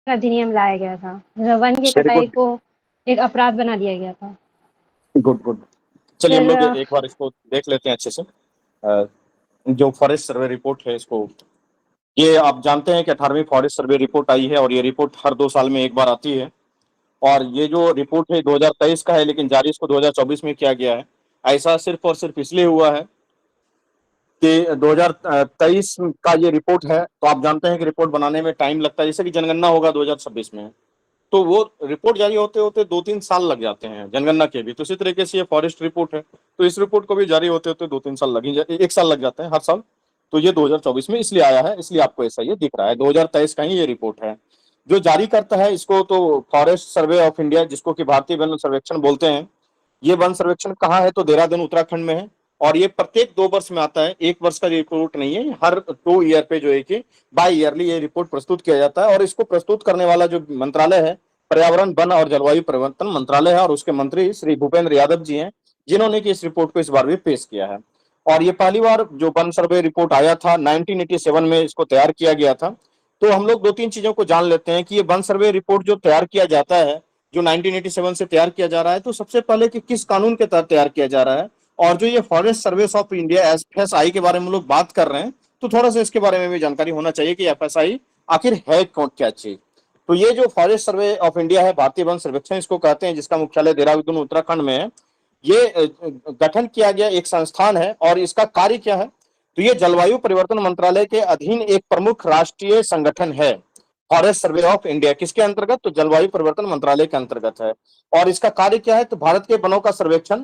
अधिनियम लाया गया था। वन की वेरी कटाई गुड, को एक अपराध बना दिया गया था। Good good. चलिए हम फिर लोग एक बार इसको देख लेते हैं अच्छे से। जो फॉरेस्ट सर्वे रिपोर्ट है इसको, ये आप जानते हैं कि 18वीं फॉरेस्ट सर्वे रिपोर्ट आई है और ये रिपोर्ट हर 2 साल में एक बार आती है। और ये जो रिपोर्ट है 2023 का है, लेकिन जारी इसको 2024 में किया गया है। ऐसा सिर्फ और सिर्फ इसलिए हुआ है कि 2023 का ये रिपोर्ट है, तो आप जानते हैं कि रिपोर्ट बनाने में टाइम लगता है, जैसे कि जनगणना होगा 2026 में, तो वो रिपोर्ट जारी होते होते 2-3 साल लग जाते हैं जनगणना के भी। तो इसी तरीके से ये फॉरेस्ट रिपोर्ट है, तो इस रिपोर्ट को भी जारी होते होते 2-3 साल लग ही 1 साल लग जाते हैं हर साल। तो ये 2024 में इसलिए आया है, इसलिए आपको ऐसा ये दिख रहा है। 2023 का ही ये रिपोर्ट है। जो जारी करता है इसको तो फॉरेस्ट सर्वे ऑफ इंडिया, जिसको कि भारतीय वन सर्वेक्षण बोलते हैं। ये वन सर्वेक्षण कहाँ है, तो देहरादून उत्तराखंड में है। और ये प्रत्येक 2 वर्ष में आता है, 1 वर्ष का रिपोर्ट नहीं है, हर 2 ईयर पे जो है कि बाई ईयरली ये रिपोर्ट प्रस्तुत किया जाता है। और इसको प्रस्तुत करने वाला जो मंत्रालय है, पर्यावरण वन और जलवायु परिवर्तन मंत्रालय है, और उसके मंत्री श्री भूपेंद्र यादव जी हैं, जिन्होंने कि इस रिपोर्ट को इस बार भी पेश किया है। और ये पहली बार जो वन सर्वे रिपोर्ट आया था 1987 में इसको तैयार किया गया था। तो हम लोग 2-3 चीजों को जान लेते हैं कि ये वन सर्वे रिपोर्ट जो तैयार किया जाता है, जो 1987 से तैयार किया जा रहा है, तो सबसे पहले कि किस कानून के तहत तैयार किया जा रहा है। और जो ये forest service of India FSI के बारे में लोग बात कर रहे हैं, तो थोड़ा सा इसके बारे में भी जानकारी होना चाहिए कि एफएसआई आखिर है कौन, क्या चीज। तो ये जो फॉरेस्ट सर्वे ऑफ इंडिया है, भारतीय वन सर्वेक्षण इसको कहते हैं, जिसका मुख्यालय देहरादून उत्तराखंड में है। ये गठन किया गया एक संस्थान है, और इसका कार्य क्या है, तो ये जलवायु परिवर्तन मंत्रालय के अधीन एक प्रमुख राष्ट्रीय संगठन है। फॉरेस्ट सर्वे ऑफ इंडिया किसके अंतर्गत, तो जलवायु परिवर्तन मंत्रालय के अंतर्गत है। और इसका कार्य क्या है, तो भारत के वनों का सर्वेक्षण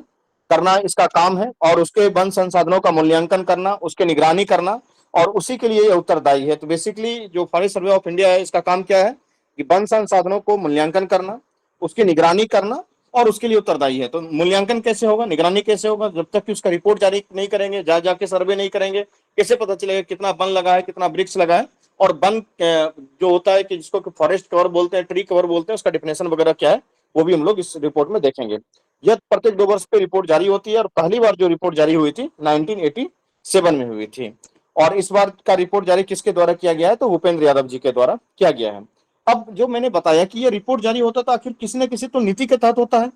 करना इसका काम है, और उसके वन संसाधनों का मूल्यांकन करना, उसके निगरानी करना, और उसी के लिए ये उत्तरदायी है। तो बेसिकली जो फॉरेस्ट सर्वे ऑफ इंडिया है, इसका काम क्या है कि वन संसाधनों को मूल्यांकन करना, उसकी निगरानी करना, और उसके लिए उत्तरदायी है। तो मूल्यांकन कैसे होगा, निगरानी कैसे होगा, जब तक कि उसका रिपोर्ट जारी नहीं करेंगे, जा जाके सर्वे नहीं करेंगे, कैसे पता चलेगा कितना वन लगा है, कितना वृक्ष लगा है। और वन जो होता है कि जिसको फॉरेस्ट कवर बोलते हैं, ट्री कवर बोलते हैं, उसका डिफिनेशन वगैरह क्या है, वो भी हम लोग इस रिपोर्ट में देखेंगे। यह प्रत्येक 2 वर्ष पे रिपोर्ट जारी होती है, और पहली बार जो रिपोर्ट जारी हुई थी 1987 में हुई थी। और इस बार का रिपोर्ट जारी किसके द्वारा किया गया है, तो भूपेंद्र यादव जी के द्वारा किया गया है। अब जो मैंने बताया कि ये रिपोर्ट जारी होता था, आखिर किसी न किसी तो नीति के तहत होता है।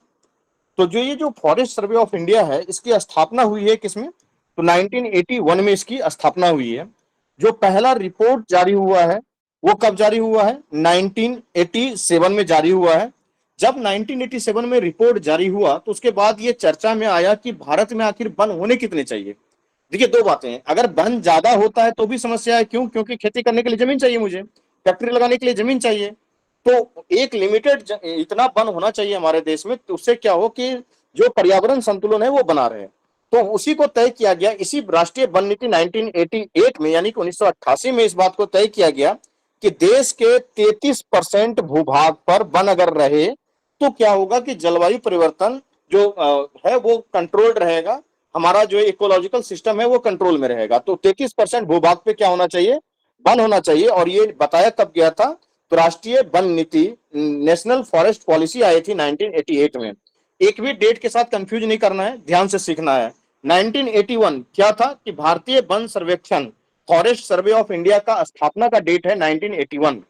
तो जो ये जो फॉरेस्ट सर्वे ऑफ इंडिया है, इसकी स्थापना हुई है किसमें, तो 1981 में इसकी स्थापना हुई है। जो पहला रिपोर्ट जारी हुआ है वो कब जारी हुआ है, 1987 में जारी हुआ है। जब 1987 में रिपोर्ट जारी हुआ, तो उसके बाद ये चर्चा में आया कि भारत में आखिर वन होने कितने चाहिए। देखिए, 2 बातें हैं, अगर वन ज्यादा होता है तो भी समस्या है, क्यों, क्योंकि खेती करने के लिए जमीन चाहिए, मुझे फैक्ट्री लगाने के लिए जमीन चाहिए। तो एक लिमिटेड इतना वन होना चाहिए हमारे देश में, तो उससे क्या हो कि जो पर्यावरण संतुलन है वो बना रहे। तो उसी को तय किया गया, इसी राष्ट्रीय वन नीति 1988 में, यानी कि 1988 में इस बात को तय किया गया कि देश के 33% भूभाग पर वन अगर रहे, तो क्या होगा कि जलवायु परिवर्तन जो है वो कंट्रोल्ड रहेगा, हमारा जो इकोलॉजिकल सिस्टम है वो कंट्रोल में रहेगा। तो 33% भूभाग पे क्या होना चाहिए, वन होना चाहिए। और ये बताया कब गया था, तो राष्ट्रीय वन नीति, नेशनल फॉरेस्ट पॉलिसी आई थी 1988 में। एक भी डेट के साथ कंफ्यूज नहीं करना है, ध्यान से सीखना है। 1981 क्या था कि भारतीय वन सर्वेक्षण, फॉरेस्ट सर्वे ऑफ इंडिया का स्थापना का डेट है 1981।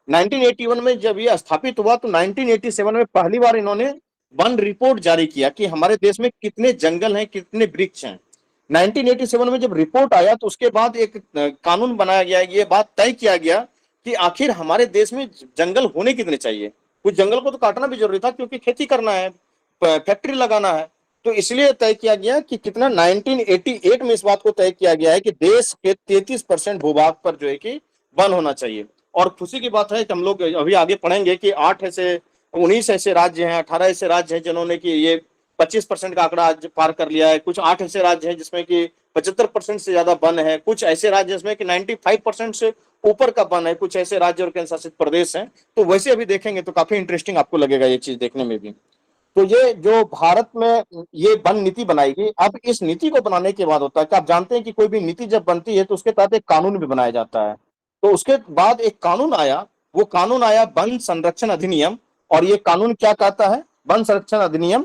1981 में जब ये स्थापित हुआ, तो 1987 में पहली बार इन्होंने वन रिपोर्ट जारी किया कि हमारे देश में कितने जंगल हैं, कितने वृक्ष हैं। 1987 में जब रिपोर्ट आया, तो उसके बाद एक कानून बनाया गया, ये बात तय किया गया कि आखिर हमारे देश में जंगल होने कितने चाहिए। कुछ जंगल को तो काटना भी जरूरी था, क्योंकि खेती करना है, फैक्ट्री लगाना है। तो इसलिए तय किया गया कि कितना, 1988 में इस बात को तय किया गया है कि देश के 33% भूभाग पर जो है कि वन होना चाहिए। और खुशी की बात है कि हम लोग अभी आगे पढ़ेंगे कि 19 ऐसे राज्य हैं, 18 ऐसे राज्य हैं जिन्होंने कि ये 25% का आंकड़ा आज पार कर लिया है। कुछ 8 ऐसे राज्य हैं जिसमें कि 75% से ज्यादा वन है। कुछ ऐसे राज्य जिसमें कि 95% से ऊपर का वन है। कुछ ऐसे राज्य और केंद्र शासित प्रदेश हैं। तो वैसे अभी देखेंगे तो काफी इंटरेस्टिंग आपको लगेगा ये चीज देखने में भी। तो ये जो भारत में ये वन नीति बनाई गई, अब इस नीति को बनाने के बाद होता है कि आप जानते हैं कि कोई भी नीति जब बनती है तो उसके तहत एक कानून भी बनाया जाता है। तो उसके बाद एक कानून आया, वो कानून आया वन संरक्षण अधिनियम। और ये कानून क्या कहता है, वन संरक्षण अधिनियम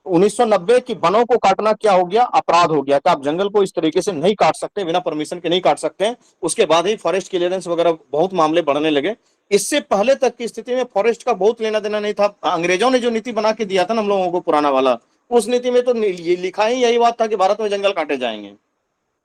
1990 की, वनों को काटना क्या हो गया, अपराध हो गया कि आप जंगल को इस तरीके से नहीं काट सकते, बिना परमिशन के नहीं काट सकते। उसके बाद ही फॉरेस्ट क्लियरेंस वगैरह बहुत मामले बढ़ने लगे। इससे पहले तक की स्थिति में फॉरेस्ट का बहुत लेना देना नहीं था। अंग्रेजों ने जो नीति बना के दिया था ना हम लोगों को पुराना वाला, उस नीति में तो ये लिखा ही यही बात था कि भारत में जंगल काटे जाएंगे,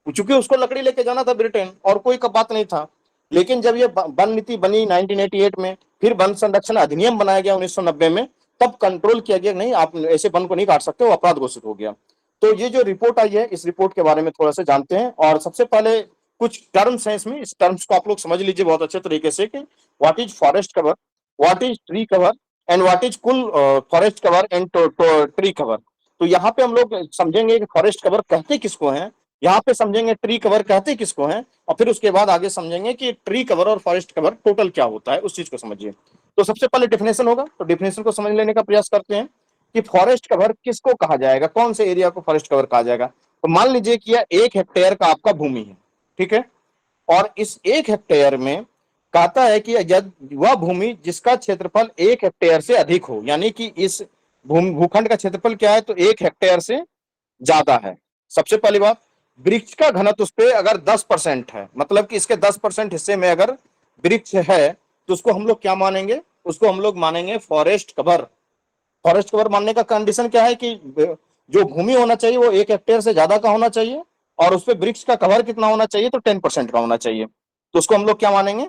चूंकि उसको लकड़ी लेके जाना था ब्रिटेन, और कोई का बात नहीं था। लेकिन जब ये वन नीति बनी 1988 में, फिर वन संरक्षण अधिनियम बनाया गया 1990 में, तब कंट्रोल किया गया नहीं आप ऐसे वन को नहीं काट सकते, वो अपराध घोषित हो गया। तो ये जो रिपोर्ट आई है, इस रिपोर्ट के बारे में थोड़ा सा जानते हैं। और सबसे पहले कुछ टर्म्स हैं इसमें, इस टर्म्स को आप लोग समझ लीजिए बहुत अच्छे तरीके से कि what is forest cover, what is tree cover, and what is कुल forest cover and tree cover. तो यहाँ पे हम लोग समझेंगे कि फॉरेस्ट कवर कहते किसको हैं, यहाँ पे समझेंगे ट्री कवर कहते किसको हैं, और फिर उसके बाद आगे समझेंगे कि ट्री कवर और फॉरेस्ट कवर टोटल क्या होता है, उस चीज को समझिए। तो सबसे पहले डिफिनेशन होगा, तो डिफिनेशन को समझ लेने का प्रयास करते हैं कि फॉरेस्ट कवर किसको कहा जाएगा, कौन से एरिया को फॉरेस्ट कवर कहा जाएगा। तो मान लीजिए कि यह 1 हेक्टेयर का आपका भूमि है, ठीक है, और इस 1 हेक्टेयर में कहता है कि वह भूमि जिसका क्षेत्रफल 1 हेक्टेयर से अधिक हो, यानी कि इस भूखंड का क्षेत्रफल क्या है, तो 1 हेक्टेयर से ज्यादा है। सबसे पहली बात, वृक्ष का घनत्व उस पर अगर 10% है, मतलब कि इसके 10% हिस्से में अगर वृक्ष है, तो उसको हम लोग क्या मानेंगे, उसको हम लोग मानेंगे फॉरेस्ट कवर। फॉरेस्ट कवर मानने का कंडीशन क्या है कि जो भूमि होना चाहिए वो 1 हेक्टेयर से ज्यादा का होना चाहिए, और उस पर वृक्ष का कवर कितना होना चाहिए, तो 10% का होना चाहिए। तो उसको हम लोग क्या मानेंगे,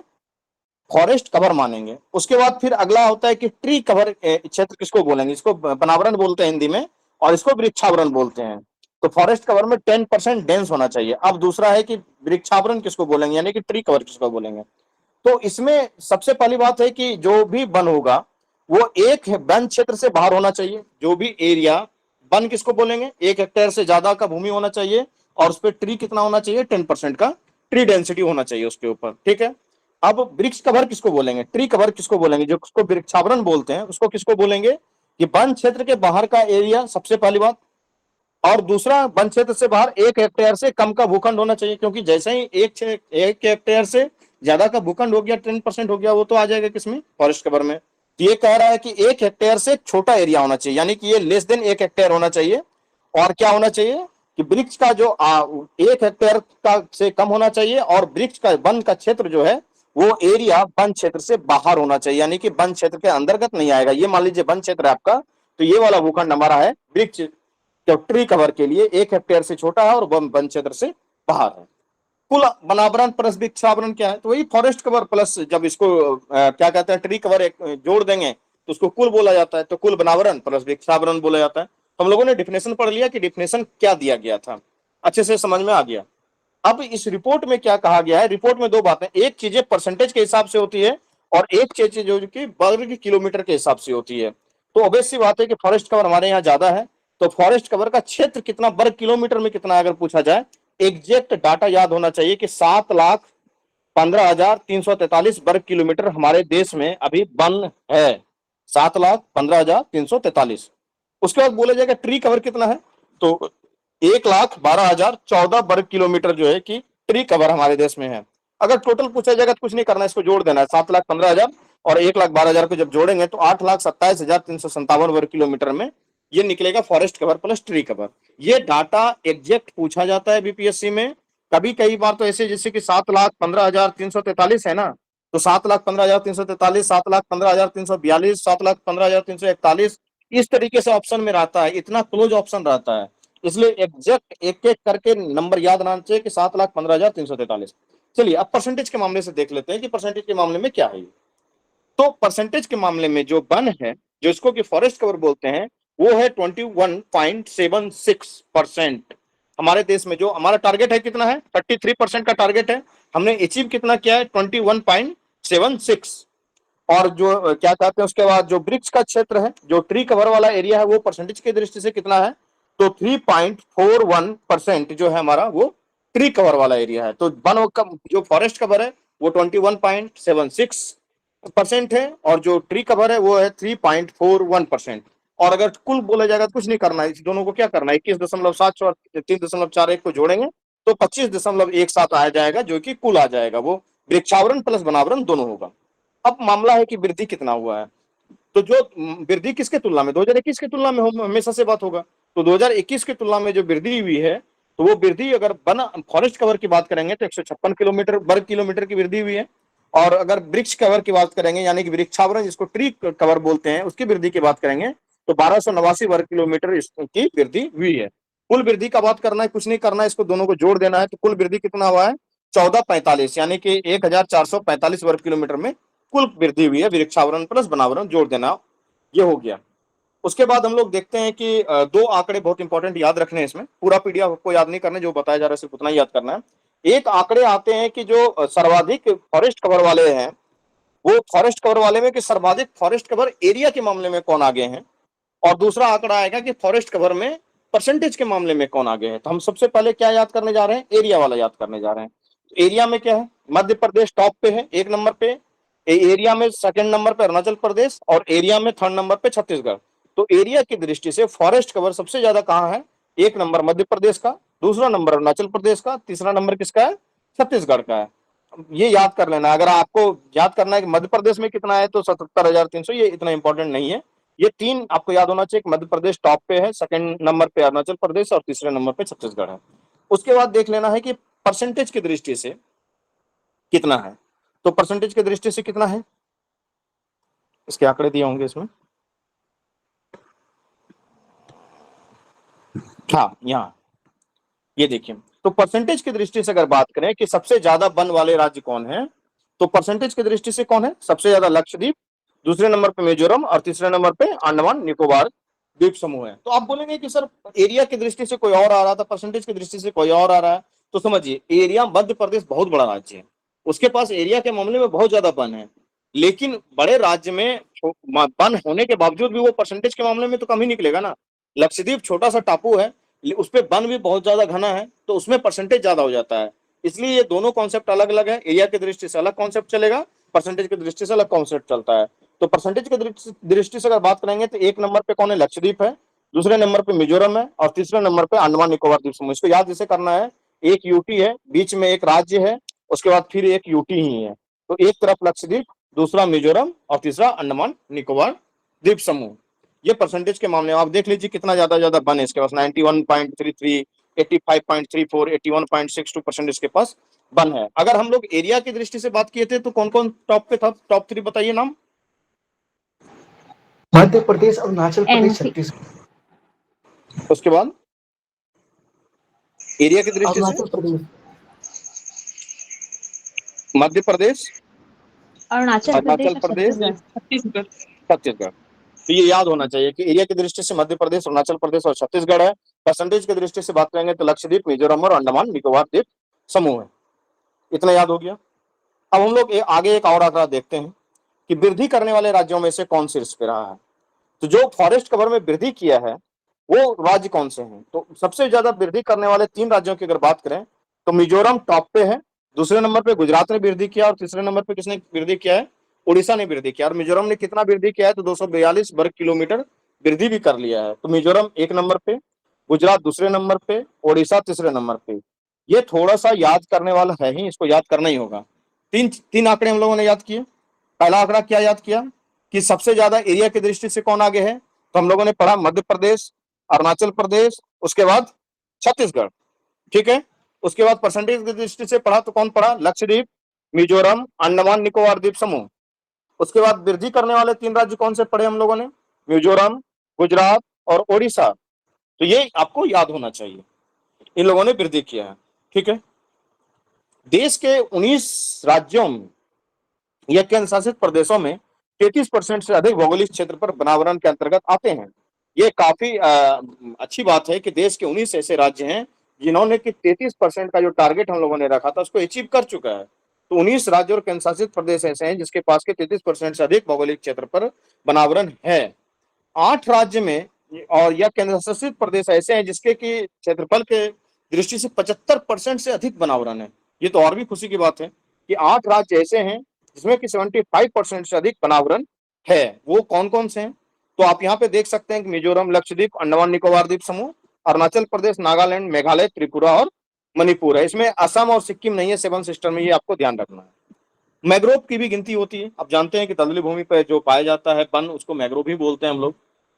फॉरेस्ट कवर मानेंगे। उसके बाद फिर अगला होता है कि ट्री कवर क्षेत्र किसको बोलेंगे, इसको वनावरण बोलते हैं हिंदी में, और इसको वृक्षावरण बोलते हैं। तो फॉरेस्ट कवर में 10% डेंस होना चाहिए। अब दूसरा है कि वृक्षावरण किसको बोलेंगे, यानी कि ट्री कवर किसको बोलेंगे। तो इसमें सबसे पहली बात है कि जो भी वन होगा वो एक वन क्षेत्र से बाहर होना चाहिए। जो भी एरिया, वन किसको बोलेंगे, 1 हेक्टेयर से ज्यादा का भूमि होना चाहिए, और उस पर ट्री कितना होना चाहिए, 10% का ट्री डेंसिटी होना चाहिए उसके ऊपर, ठीक है। अब वृक्ष कवर किसको बोलेंगे, ट्री कवर किसको बोलेंगे, जो उसको वृक्षावरण बोलते हैं, उसको किसको बोलेंगे, कि वन क्षेत्र के बाहर का एरिया, सबसे पहली बात। और दूसरा, वन क्षेत्र से बाहर 1 हेक्टेयर से कम का भूखंड होना चाहिए, क्योंकि जैसे ही 1 हेक्टेयर से ज्यादा का भूखंड हो गया, 10% हो गया, वो तो आ जाएगा किसमें, फॉरेस्ट कवर में। तो ये कह रहा है कि 1 हेक्टेयर से छोटा एरिया होना चाहिए, यानी कि ये लेस देन 1 हेक्टेयर होना चाहिए। और क्या होना चाहिए कि वृक्ष का जो 1 हेक्टेयर का से कम होना चाहिए, और वृक्ष का वन का क्षेत्र जो है वो एरिया वन क्षेत्र से बाहर होना चाहिए, यानी कि वन क्षेत्र के अंतर्गत नहीं आएगा। ये मान लीजिए वन क्षेत्र है आपका, तो ये वाला भूखंड हमारा है वृक्ष जो ट्री कवर के लिए 1 हेक्टेयर से छोटा है और वन क्षेत्र से बाहर है। कुल वनावरण प्लस वृक्षावरण क्या है, तो वही फॉरेस्ट कवर प्लस, जब इसको क्या कहते हैं, ट्री कवर एक जोड़ देंगे तो उसको कुल बोला जाता है। तो कुल वनावरण प्लस वृक्षावरण बोला जाता है। तो हम लोगों ने डिफिनेशन पढ़ लिया कि डिफिनेशन क्या दिया गया था, अच्छे से समझ में आ गया। अब इस रिपोर्ट में क्या कहा गया है, रिपोर्ट में दो बातें, एक चीजें परसेंटेज के हिसाब से होती है, और एक चीज जो कि वर्ग किलोमीटर के हिसाब से होती है। तो ऑब्वियस सी बात है कि फॉरेस्ट कवर हमारे यहाँ ज्यादा है, तो फॉरेस्ट कवर का क्षेत्र कितना, वर्ग किलोमीटर में कितना अगर पूछा जाए, एग्जैक्ट डाटा याद होना चाहिए कि 7,15,343 वर्ग किलोमीटर हमारे देश में अभी वन है, 7,15,343। उसके बाद बोला जाएगा ट्री कवर कितना है, तो 1,12,014 वर्ग किलोमीटर जो है कि ट्री कवर हमारे देश में है। अगर टोटल पूछा जाएगा तो कुछ नहीं करना है, इसको जोड़ देना है, 7,15,000 और 1,12,000 को जब जोड़ेंगे तो 8,27,357 वर्ग किलोमीटर में ये निकलेगा forest cover plus tree cover. ये डाटा एग्जैक्ट पूछा जाता है बीपीएससी में। कभी कई बार तो ऐसे जैसे कि 7,15,343 है ना, तो 7,15,343, 7,15,342, 7,15,341, इस तरीके से ऑप्शन में रहता है, इतना क्लोज ऑप्शन रहता है। इसलिए एग्जैक्ट एक एक करके नंबर याद रहना चाहिए कि 7,15,343। चलिए अब परसेंटेज के मामले से देख लेते हैं कि परसेंटेज के मामले में क्या है। तो परसेंटेज के मामले में जो वन है, जो इसको कि फॉरेस्ट कवर बोलते हैं, वो है 21.76%। हमारे देश में जो हमारा टारगेट है कितना है, 33% का टारगेट है, हमने अचीव कितना किया है, 21.76। और जो क्या कहते हैं उसके बाद जो वृक्ष का क्षेत्र है, जो ट्री कवर वाला एरिया है, वो परसेंटेज की दृष्टि से कितना है, तो 3.41% जो है हमारा वो ट्री कवर वाला एरिया है। तो वन का जो फॉरेस्ट कवर है वो 21.76% है, और जो ट्री कवर है वो है 3.41%। और अगर कुल बोला जाएगा तो कुछ नहीं करना है, इस दोनों को क्या करना है, 21.7 और 3.41 को जोड़ेंगे तो 25.17 आ जाएगा, जो कि कुल आ जाएगा, वो वृक्षावरण प्लस वनावरण दोनों होगा। अब मामला है कि वृद्धि कितना हुआ है, तो जो वृद्धि किसके तुलना में, 2021 की तुलना में हमेशा से बात होगा। तो 2021 की तुलना में जो वृद्धि हुई है, तो वो वृद्धि अगर वन फॉरेस्ट कवर की बात करेंगे तो 156 किलोमीटर वर्ग किलोमीटर की वृद्धि हुई है। और अगर वृक्ष कवर की बात करेंगे यानी कि वृक्षावरण जिसको ट्री कवर बोलते हैं उसकी वृद्धि की बात करेंगे तो 1289 वर्ग किलोमीटर इसकी वृद्धि हुई है। कुल वृद्धि का बात करना है, कुछ नहीं करना है, इसको दोनों को जोड़ देना है तो कुल वृद्धि कितना हुआ है 1445 यानी कि 1445 वर्ग किलोमीटर में कुल वृद्धि हुई है। वृक्षावरण प्लस वनावरण जोड़ देना, ये हो गया। उसके बाद हम लोग देखते हैं कि दो आंकड़े बहुत इंपॉर्टेंट याद रखने हैं, इसमें पूरा पीडीएफ आपको याद नहीं करना, जो बताया जा रहा है सिर्फ उतना ही याद करना है। एक आंकड़े आते हैं कि जो सर्वाधिक फॉरेस्ट कवर वाले हैं वो फॉरेस्ट कवर वाले में कि सर्वाधिक फॉरेस्ट कवर एरिया के मामले में कौन आगे हैं, और दूसरा आंकड़ा आएगा कि फॉरेस्ट कवर में परसेंटेज के मामले में कौन आगे है। तो हम सबसे पहले क्या याद करने जा रहे हैं, एरिया वाला याद करने जा रहे हैं। एरिया में क्या है, मध्य प्रदेश टॉप पे है 1 नंबर पे, एरिया में सेकंड नंबर पे अरुणाचल प्रदेश, और एरिया में थर्ड नंबर पे छत्तीसगढ़। तो एरिया की दृष्टि से फॉरेस्ट कवर सबसे ज्यादा कहाँ है, 1 नंबर मध्य प्रदेश का, दूसरा नंबर अरुणाचल प्रदेश का, तीसरा नंबर किसका है, छत्तीसगढ़ का है। ये याद कर लेना। अगर आपको याद करना है कि मध्य प्रदेश में कितना है तो 77,300, ये इतना इंपॉर्टेंट नहीं है। ये तीन आपको याद होना चाहिए कि मध्य प्रदेश टॉप पे है, सेकंड नंबर पे अरुणाचल प्रदेश और तीसरे नंबर पे छत्तीसगढ़ है। उसके बाद देख लेना है कि परसेंटेज की दृष्टि से कितना है। तो परसेंटेज की दृष्टि से कितना है, इसके आंकड़े दिए होंगे इसमें, हाँ यहाँ ये देखिए। तो परसेंटेज की दृष्टि से अगर बात करें कि सबसे ज्यादा वन वाले राज्य कौन है, तो परसेंटेज की दृष्टि से कौन है, सबसे ज्यादा लक्षद्वीप, दूसरे नंबर पे मिजोरम और तीसरे नंबर पे अंडमान निकोबार द्वीप समूह है। तो आप बोलेंगे कि सर एरिया की दृष्टि से कोई और आ रहा था, परसेंटेज की दृष्टि से कोई और आ रहा है। तो समझिए एरिया, मध्य प्रदेश बहुत बड़ा राज्य है, उसके पास एरिया के मामले में बहुत ज्यादा वन है, लेकिन बड़े राज्य में वन होने के बावजूद भी वो परसेंटेज के मामले में तो कम ही निकलेगा ना। लक्षद्वीप छोटा सा टापू है, उस पर वन भी बहुत ज्यादा घना है, तो उसमें परसेंटेज ज्यादा हो जाता है। इसलिए ये दोनों कॉन्सेप्ट अलग अलग है, एरिया की दृष्टि से अलग कॉन्सेप्ट चलेगा, परसेंटेज की दृष्टि से अलग कॉन्सेप्ट चलता है। तो परसेंटेज की दृष्टि से अगर बात करेंगे तो 1 नंबर पे कौन है, लक्षद्वीप है, दूसरे नंबर पे मिजोरम है और तीसरे नंबर पे अंडमान निकोबार द्वीप समूह। इसको याद जैसे करना है, एक यूटी है, बीच में एक राज्य है, उसके बाद फिर एक यूटी ही है। तो एक तरफ लक्षद्वीप, दूसरा मिजोरम और तीसरा अंडमान निकोबार द्वीप समूह। ये परसेंटेज के मामले में आप देख लीजिए कितना ज्यादा बन है इसके पास, 91.33, 85.34, 81.62% इसके पास बन है। अगर हम लोग एरिया की दृष्टि से बात किए थे तो कौन कौन टॉप पे था, टॉप 3 बताइए नाम। मध्य प्रदेश, अरुणाचल प्रदेश, NC छत्तीसगढ़। उसके बाद एरिया की दृष्टि से अरुणाचल प्रदेश, मध्य प्रदेश, अरुणाचल प्रदेश अरुणाचल और प्रदेश, छत्तीसगढ़। छत्तीसगढ़। तो ये याद होना चाहिए कि एरिया की दृष्टि से मध्य प्रदेश, अरुणाचल प्रदेश और छत्तीसगढ़ है। परसेंटेज की दृष्टि से बात करेंगे तो लक्षद्वीप, मिजोरम और अंडमान निकोबार द्वीप समूह है। इतना याद हो गया। अब हम लोग आगे एक और आंकड़ा देखते हैं कि वृद्धि करने वाले राज्यों में से कौन शीर्ष पे रहा है। तो जो फॉरेस्ट कवर में वृद्धि किया है वो राज्य कौन से हैं, तो सबसे ज्यादा वृद्धि करने वाले 3 राज्यों की अगर बात करें तो मिजोरम टॉप पे है, दूसरे नंबर पे गुजरात ने वृद्धि किया और तीसरे नंबर पे किसने वृद्धि किया है, उड़ीसा ने वृद्धि किया। और मिजोरम ने कितना वृद्धि किया है, तो 242 वर्ग किलोमीटर वृद्धि भी कर लिया है। तो मिजोरम 1 नंबर पे, गुजरात दूसरे नंबर पे, उड़ीसा तीसरे नंबर पे। ये थोड़ा सा याद करने वाला है ही, इसको याद करना ही होगा। तीन तीन आंकड़े हम लोगों ने याद किए। पहला आंकड़ा क्या याद किया कि सबसे ज्यादा एरिया की दृष्टि से कौन आगे है, तो हम लोगों ने पढ़ा मध्य प्रदेश, अरुणाचल प्रदेश, उसके बाद छत्तीसगढ़, ठीक है। उसके बाद परसेंटेज की दृष्टि से पढ़ा तो कौन पढ़ा, लक्षद्वीप, मिजोरम, अंडमान निकोबार द्वीप समूह। उसके बाद वृद्धि करने वाले 3 राज्य कौन से पढ़े हम लोगों ने, मिजोरम, गुजरात और ओडिशा। तो ये आपको याद होना चाहिए, इन लोगों ने वृद्धि किया है, ठीक है। देश के 19 राज्यों में या केंद्र शासित प्रदेशों में 33% से अधिक भौगोलिक क्षेत्र पर वनावरण के अंतर्गत आते हैं। ये काफी अच्छी बात है कि देश के 19 ऐसे राज्य हैं जिन्होंने कि 33% का जो टारगेट हम लोगों ने रखा था उसको अचीव कर चुका है। तो 19 राज्य और केंद्र शासित प्रदेश ऐसे हैं जिसके पास के 33% से अधिक भौगोलिक क्षेत्र पर वनावरण है। 8 राज्य में और या केंद्र शासित प्रदेश ऐसे हैं जिसके की क्षेत्रफल के दृष्टि से 75% से अधिक वनावरण है। ये तो और भी खुशी की बात है कि 8 राज्य ऐसे हैं जिसमें कि 75% से अधिक वनावरण है। वो कौन कौन से हैं, तो आप यहाँ पे देख सकते हैं कि मिजोरम, लक्षद्वीप, अंडमान निकोबार द्वीप समूह, अरुणाचल प्रदेश, नागालैंड, मेघालय, त्रिपुरा और मणिपुर है। इसमें असम और सिक्किम नहीं है 7 सिस्टर में, ये आपको ध्यान रखना है। मैग्रोव की भी गिनती होती है। आप जानते हैं कि दलदली भूमि पर जो पाया जाता है वन उसको मैग्रोव भी बोलते हैं हम लोग,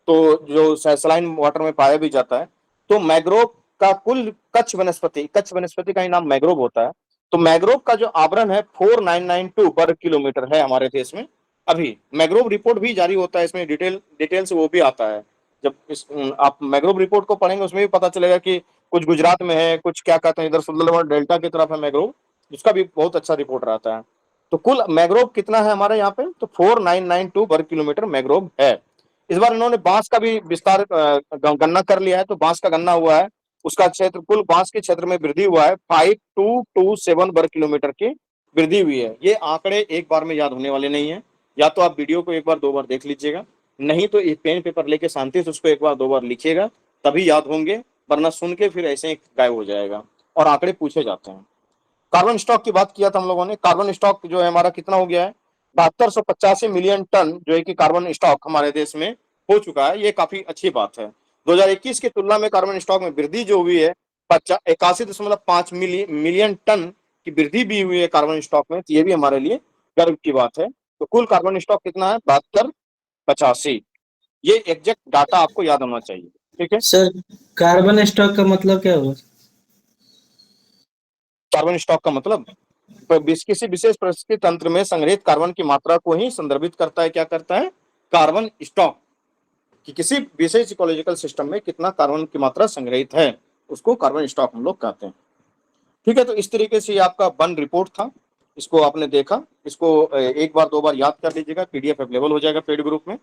तो जो सैलाइन वाटर में पाया भी जाता है। तो मैग्रोव का कुल कच्छ वनस्पति का ही नाम मैग्रोव होता है। तो मैंग्रोव का जो आवरण है 4992 वर्ग किलोमीटर है हमारे देश में। अभी मैंग्रोव रिपोर्ट भी जारी होता है, इसमें डिटेल से वो भी आता है। जब आप मैंग्रोव रिपोर्ट को पढ़ेंगे उसमें भी पता चलेगा कि कुछ गुजरात में है, कुछ क्या कहते हैं इधर सुंदरबन डेल्टा की तरफ है मैंग्रोव, उसका भी बहुत अच्छा रिपोर्ट रहता है। तो कुल मैंग्रोव कितना है हमारे यहाँ पे, तो 4992 वर्ग किलोमीटर मैंग्रोव है। इस बार इन्होंने बांस का भी विस्तार गणना कर लिया है, तो बांस का गणना हुआ है, उसका क्षेत्र कुल बांस के क्षेत्र में वृद्धि हुआ है 5227 वर्ग किलोमीटर की वृद्धि हुई है। ये आंकड़े एक बार में याद होने वाले नहीं है, या तो आप वीडियो को एक बार दो बार देख लीजिएगा, नहीं तो पेन पेपर लेके शांति से उसको एक बार दो बार लिखिएगा, तभी याद होंगे, वरना सुन के फिर ऐसे ही गायब हो जाएगा। और आंकड़े पूछे जाते हैं। कार्बन स्टॉक की बात किया था हम लोगों ने, कार्बन स्टॉक जो है हमारा कितना हो गया है, 7285 मिलियन टन जो है कि कार्बन स्टॉक हमारे देश में हो चुका है। ये काफी अच्छी बात है। 2021 की तुलना में कार्बन स्टॉक में वृद्धि जो हुई है 81.5 मिलियन टन की वृद्धि भी हुई है कार्बन स्टॉक में, तो ये भी हमारे लिए गर्व की बात है। तो कुल कार्बन स्टॉक कितना है, 7285। ये एग्जैक्ट डाटा आपको याद होना चाहिए, ठीक है। सर कार्बन स्टॉक का मतलब क्या हुआ? कार्बन स्टॉक का मतलब किसी विशेष परिस्थिति तंत्र में संग्रहित कार्बन की मात्रा को ही संदर्भित करता है। क्या करता है, कार्बन स्टॉक, कि किसी विशेष इकोलॉजिकल सिस्टम में कितना कार्बन की मात्रा संग्रहित है, उसको कार्बन स्टॉक हम लोग कहते हैं, ठीक है। तो इस तरीके से आपका वन रिपोर्ट था, इसको आपने देखा, इसको एक बार दो बार याद कर लीजिएगा, पीडीएफ अवेलेबल हो जाएगा पेड ग्रुप में,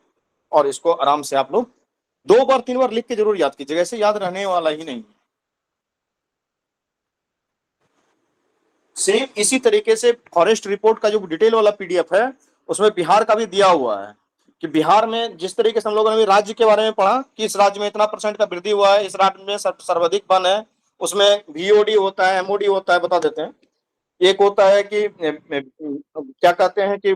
और इसको आराम से आप लोग दो बार तीन बार लिख के जरूर याद कीजिएगा, ऐसे याद रहने वाला ही नहीं। सेम इसी तरीके से फॉरेस्ट रिपोर्ट का जो डिटेल वाला पीडीएफ है, उसमें बिहार का भी दिया हुआ है, कि बिहार में जिस तरीके से हम लोगों ने राज्य के बारे में पढ़ा कि इस राज्य में इतना % का वृद्धि हुआ है, इस राज्य में सर्वाधिक वन है, उसमें वीओडी होता है, एमओडी होता है, बता देते हैं। एक होता है कि क्या कहते हैं कि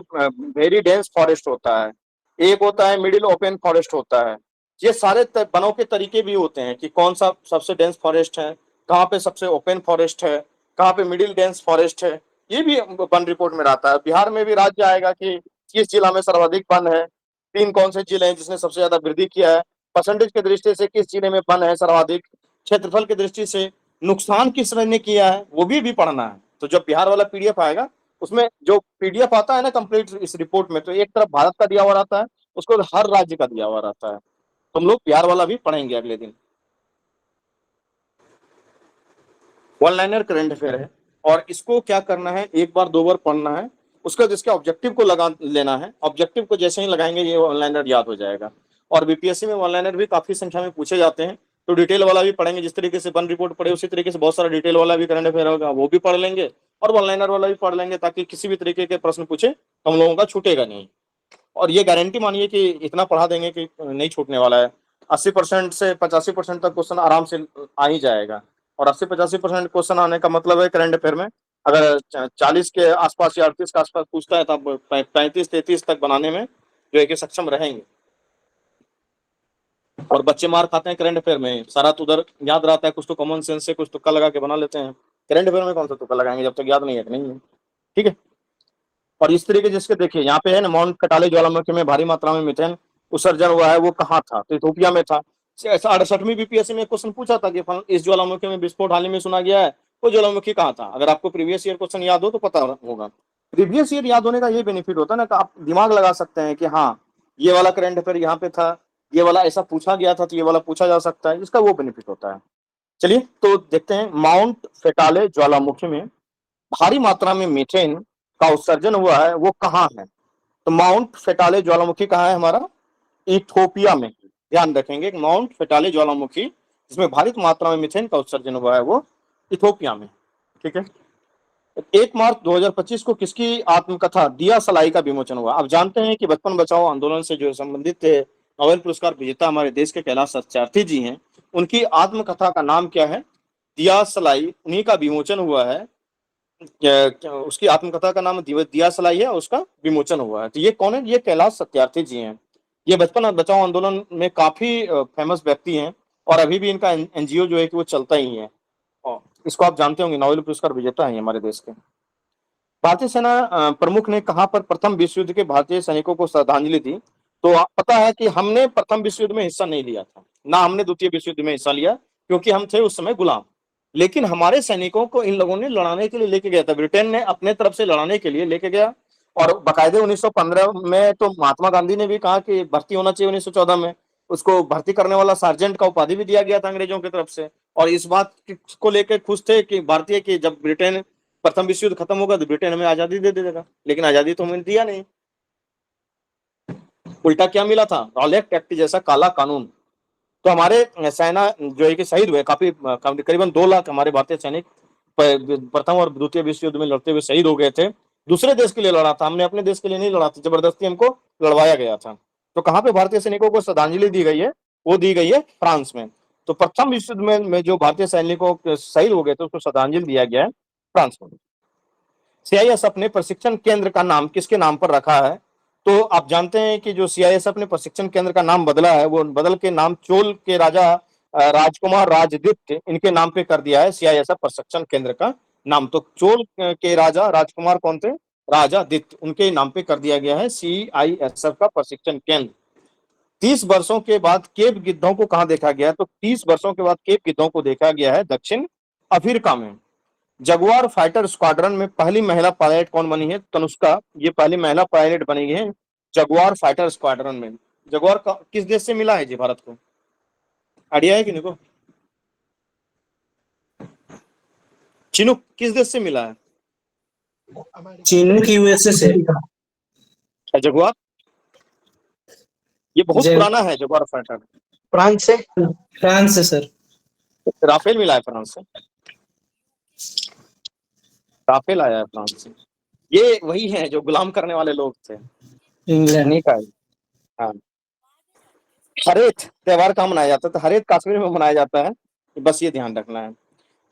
वेरी डेंस फॉरेस्ट होता है, एक होता है मिडिल ओपन फॉरेस्ट होता है। ये सारे वनों के तरीके भी होते हैं कि कौन सा सबसे डेंस फॉरेस्ट है, कहाँ पे सबसे ओपन फॉरेस्ट है, कहाँ पे मिडिल डेंस फॉरेस्ट है, ये भी वन रिपोर्ट में रहता है। बिहार में भी राज्य आएगा कि किस जिला में सर्वाधिक वन है, 3 कौन से जिले हैं जिसने सबसे ज्यादा वृद्धि किया है, परसेंटेज के दृष्टि से किस जिले में वन है सर्वाधिक, क्षेत्रफल की दृष्टि से नुकसान किस ने किया है, वो भी पढ़ना है। तो जब बिहार वाला पीडीएफ आएगा, उसमें जो पीडीएफ आता है ना कंप्लीट इस रिपोर्ट में, तो एक तरफ भारत का दिया हुआ रहता है, उसको हर राज्य का दिया हुआ रहता है। तो हम लोग बिहार वाला भी पढ़ेंगे अगले दिन। वन लाइनर करंट अफेयर है, और इसको क्या करना है, एक बार दो बार पढ़ना है, उसका जिसके ऑब्जेक्टिव को लगा लेना है, ऑब्जेक्टिव को जैसे ही लगाएंगे ये वन लाइनर याद हो जाएगा। और बीपीएससी में वन लाइनर भी काफी संख्या में पूछे जाते हैं, तो डिटेल वाला भी पढ़ेंगे, जिस तरीके से वन रिपोर्ट पढ़े उसी तरीके से बहुत सारा डिटेल वाला भी करंट अफेयर होगा, वो भी पढ़ लेंगे, और वन लाइनर वाला भी पढ़ लेंगे, ताकि किसी भी तरीके के प्रश्न पूछे तो हम लोगों का छूटेगा नहीं। और ये गारंटी मानिए कि इतना पढ़ा देंगे कि नहीं छूटने वाला है। 80% से 85% तक क्वेश्चन आराम से आ ही जाएगा, और 80-85% क्वेश्चन आने का मतलब है करंट अफेयर में अगर 40 के आसपास या 38 के आसपास पूछता है, तब 35-33 तक बनाने में जो है कि सक्षम रहेंगे। और बच्चे मार खाते हैं करंट अफेयर में, सारा तो उधर याद रहता है, कुछ तो कॉमन सेंस से कुछ तुक्का लगा के बना लेते हैं। करंट अफेयर में कौन सा तुक्का लगाएंगे जब तक याद नहीं है, नहीं है, ठीक है। और इस तरीके जिसके देखिए यहाँ पे है ना, माउंट कटाले ज्वालामुखी में भारी मात्रा में मीथेन उत्सर्जन हुआ है, वो कहाँ था, तो इथोपिया में था। 68वीं बीपीएससी में क्वेश्चन पूछा था कि इस ज्वालामुखी में विस्फोट हाल ही में सुना गया है, वो ज्वालामुखी कहाँ था। अगर आपको प्रीवियस ईयर क्वेश्चन याद हो तो पता होगा। प्रीवियस ईयर याद होने का ये बेनिफिट होता है ना कि आप दिमाग लगा सकते हैं कि हाँ ये वाला करंट अफेयर यहाँ पे था, ये वाला ऐसा पूछा गया था, तो ये वाला पूछा जा सकता है, इसका वो बेनिफिट होता है। चलिए तो देखते हैं, माउंट फेटाले ज्वालामुखी में भारी मात्रा में मीथेन का उत्सर्जन हुआ है, वो कहाँ है। तो माउंट फेटाले ज्वालामुखी कहाँ है हमारा, इथोपिया में। ध्यान रखेंगे, माउंट फेटाले ज्वालामुखी जिसमें भारी मात्रा में मीथेन का उत्सर्जन हुआ है वो इथोपिया में, ठीक है। 1 मार्च 2025 को किसकी आत्मकथा दिया सलाई का विमोचन हुआ। आप जानते हैं कि बचपन बचाओ आंदोलन से जो संबंधित थे, नोबेल पुरस्कार विजेता हमारे देश के कैलाश सत्यार्थी जी हैं, उनकी आत्मकथा का नाम क्या है, दिया सलाई, उन्हीं का विमोचन हुआ है। उसकी आत्मकथा का नाम दिया सलाई है, उसका विमोचन हुआ है। तो ये कौन है, ये कैलाश सत्यार्थी जी हैं। ये बचपन बचाओ आंदोलन में काफी फेमस व्यक्ति हैं, और अभी भी इनका एनजीओ जो है कि वो चलता ही है। और इसको आप जानते होंगे, नोबेल पुरस्कार विजेता है हमारे देश के। भारतीय सेना प्रमुख ने कहां पर प्रथम विश्व युद्ध के भारतीय सैनिकों को श्रद्धांजलि दी। तो पता है कि हमने प्रथम विश्व युद्ध में हिस्सा नहीं लिया था, ना हमने द्वितीय विश्व युद्ध में हिस्सा लिया, क्योंकि हम थे उस समय गुलाम। लेकिन हमारे सैनिकों को इन लोगों ने लड़ाने के लिए लेके गया था, ब्रिटेन ने अपने तरफ से लड़ाने के लिए लेके गया। और बाकायदे 1915 में तो महात्मा गांधी ने भी कहा कि भर्ती होना चाहिए। 1914 में उसको भर्ती करने वाला सार्जेंट का उपाधि भी दिया गया था अंग्रेजों की तरफ से। और इस बात को लेकर खुश थे कि भारतीय की जब ब्रिटेन प्रथम विश्व युद्ध खत्म होगा तो ब्रिटेन हमें आजादी दे देगा, लेकिन आजादी तो हमें दिया नहीं। उल्टा क्या मिला था? रॉलेट एक्ट जैसा काला कानून। तो हमारे सेना जो है कि शहीद हुए, काफी करीबन 2 लाख हमारे भारतीय सैनिक प्रथम और द्वितीय विश्व युद्ध में लड़ते हुए शहीद हो गए थे। दूसरे देश के लिए लड़ा था, हमने अपने देश के लिए नहीं लड़ा था, जबरदस्ती हमको लड़वाया गया था। तो कहाँ पे भारतीय सैनिकों को श्रद्धांजलि दी गई है? वो दी गई है फ्रांस में। तो प्रथम विश्व युद्ध में जो भारतीय सैनिकों शहीद हो गए थे उसको श्रद्धांजलि दिया गया है फ्रांस में। सीआईएसएफ अपने प्रशिक्षण केंद्र का नाम किसके नाम पर रखा है? तो आप जानते हैं कि जो सीआईएसएफ ने प्रशिक्षण केंद्र का नाम बदला है, वो बदल के नाम चोल के राजा राजकुमार राजदित्य इनके नाम पे कर दिया है सीआईएसएफ प्रशिक्षण केंद्र का नाम। तो चोल के राजा राजकुमार कौन थे? राजादित्य, उनके नाम पे कर दिया गया है सीआईएसएफ का प्रशिक्षण केंद्र। 30 वर्षों के बाद केप गिद्धों को कहाँ देखा गया है? तो 30 वर्षों के बाद केप गिद्धों को देखा गया है दक्षिण अफ्रीका में। जगुआर फाइटर स्क्वाड्रन में पहली महिला पायलट कौन बनी है? तनुष्का, ये पहली महिला पायलट बनी है जगुआर फाइटर स्क्वाड्रन में। जगुआर का किस देश से मिला है जी भारत को? आइडिया है कि नहीं को? चिनूक किस देश से मिला है? चीन की यूएसए से। जगुआर ये बहुत जे- पुराना है जगुआर फाइटर। फ्रांस से। फ्रांस से सर। राफेल मिला है फ्रांस से, राफेल आया है फ्रांस से। ये वही है जो गुलाम करने वाले लोग थे, इंग्लैंड। नहीं का। हाँ, हरेत त्योहार कहाँ मनाया जाता है? तो हरेत कश्मीर में मनाया जाता है, बस ये ध्यान रखना है।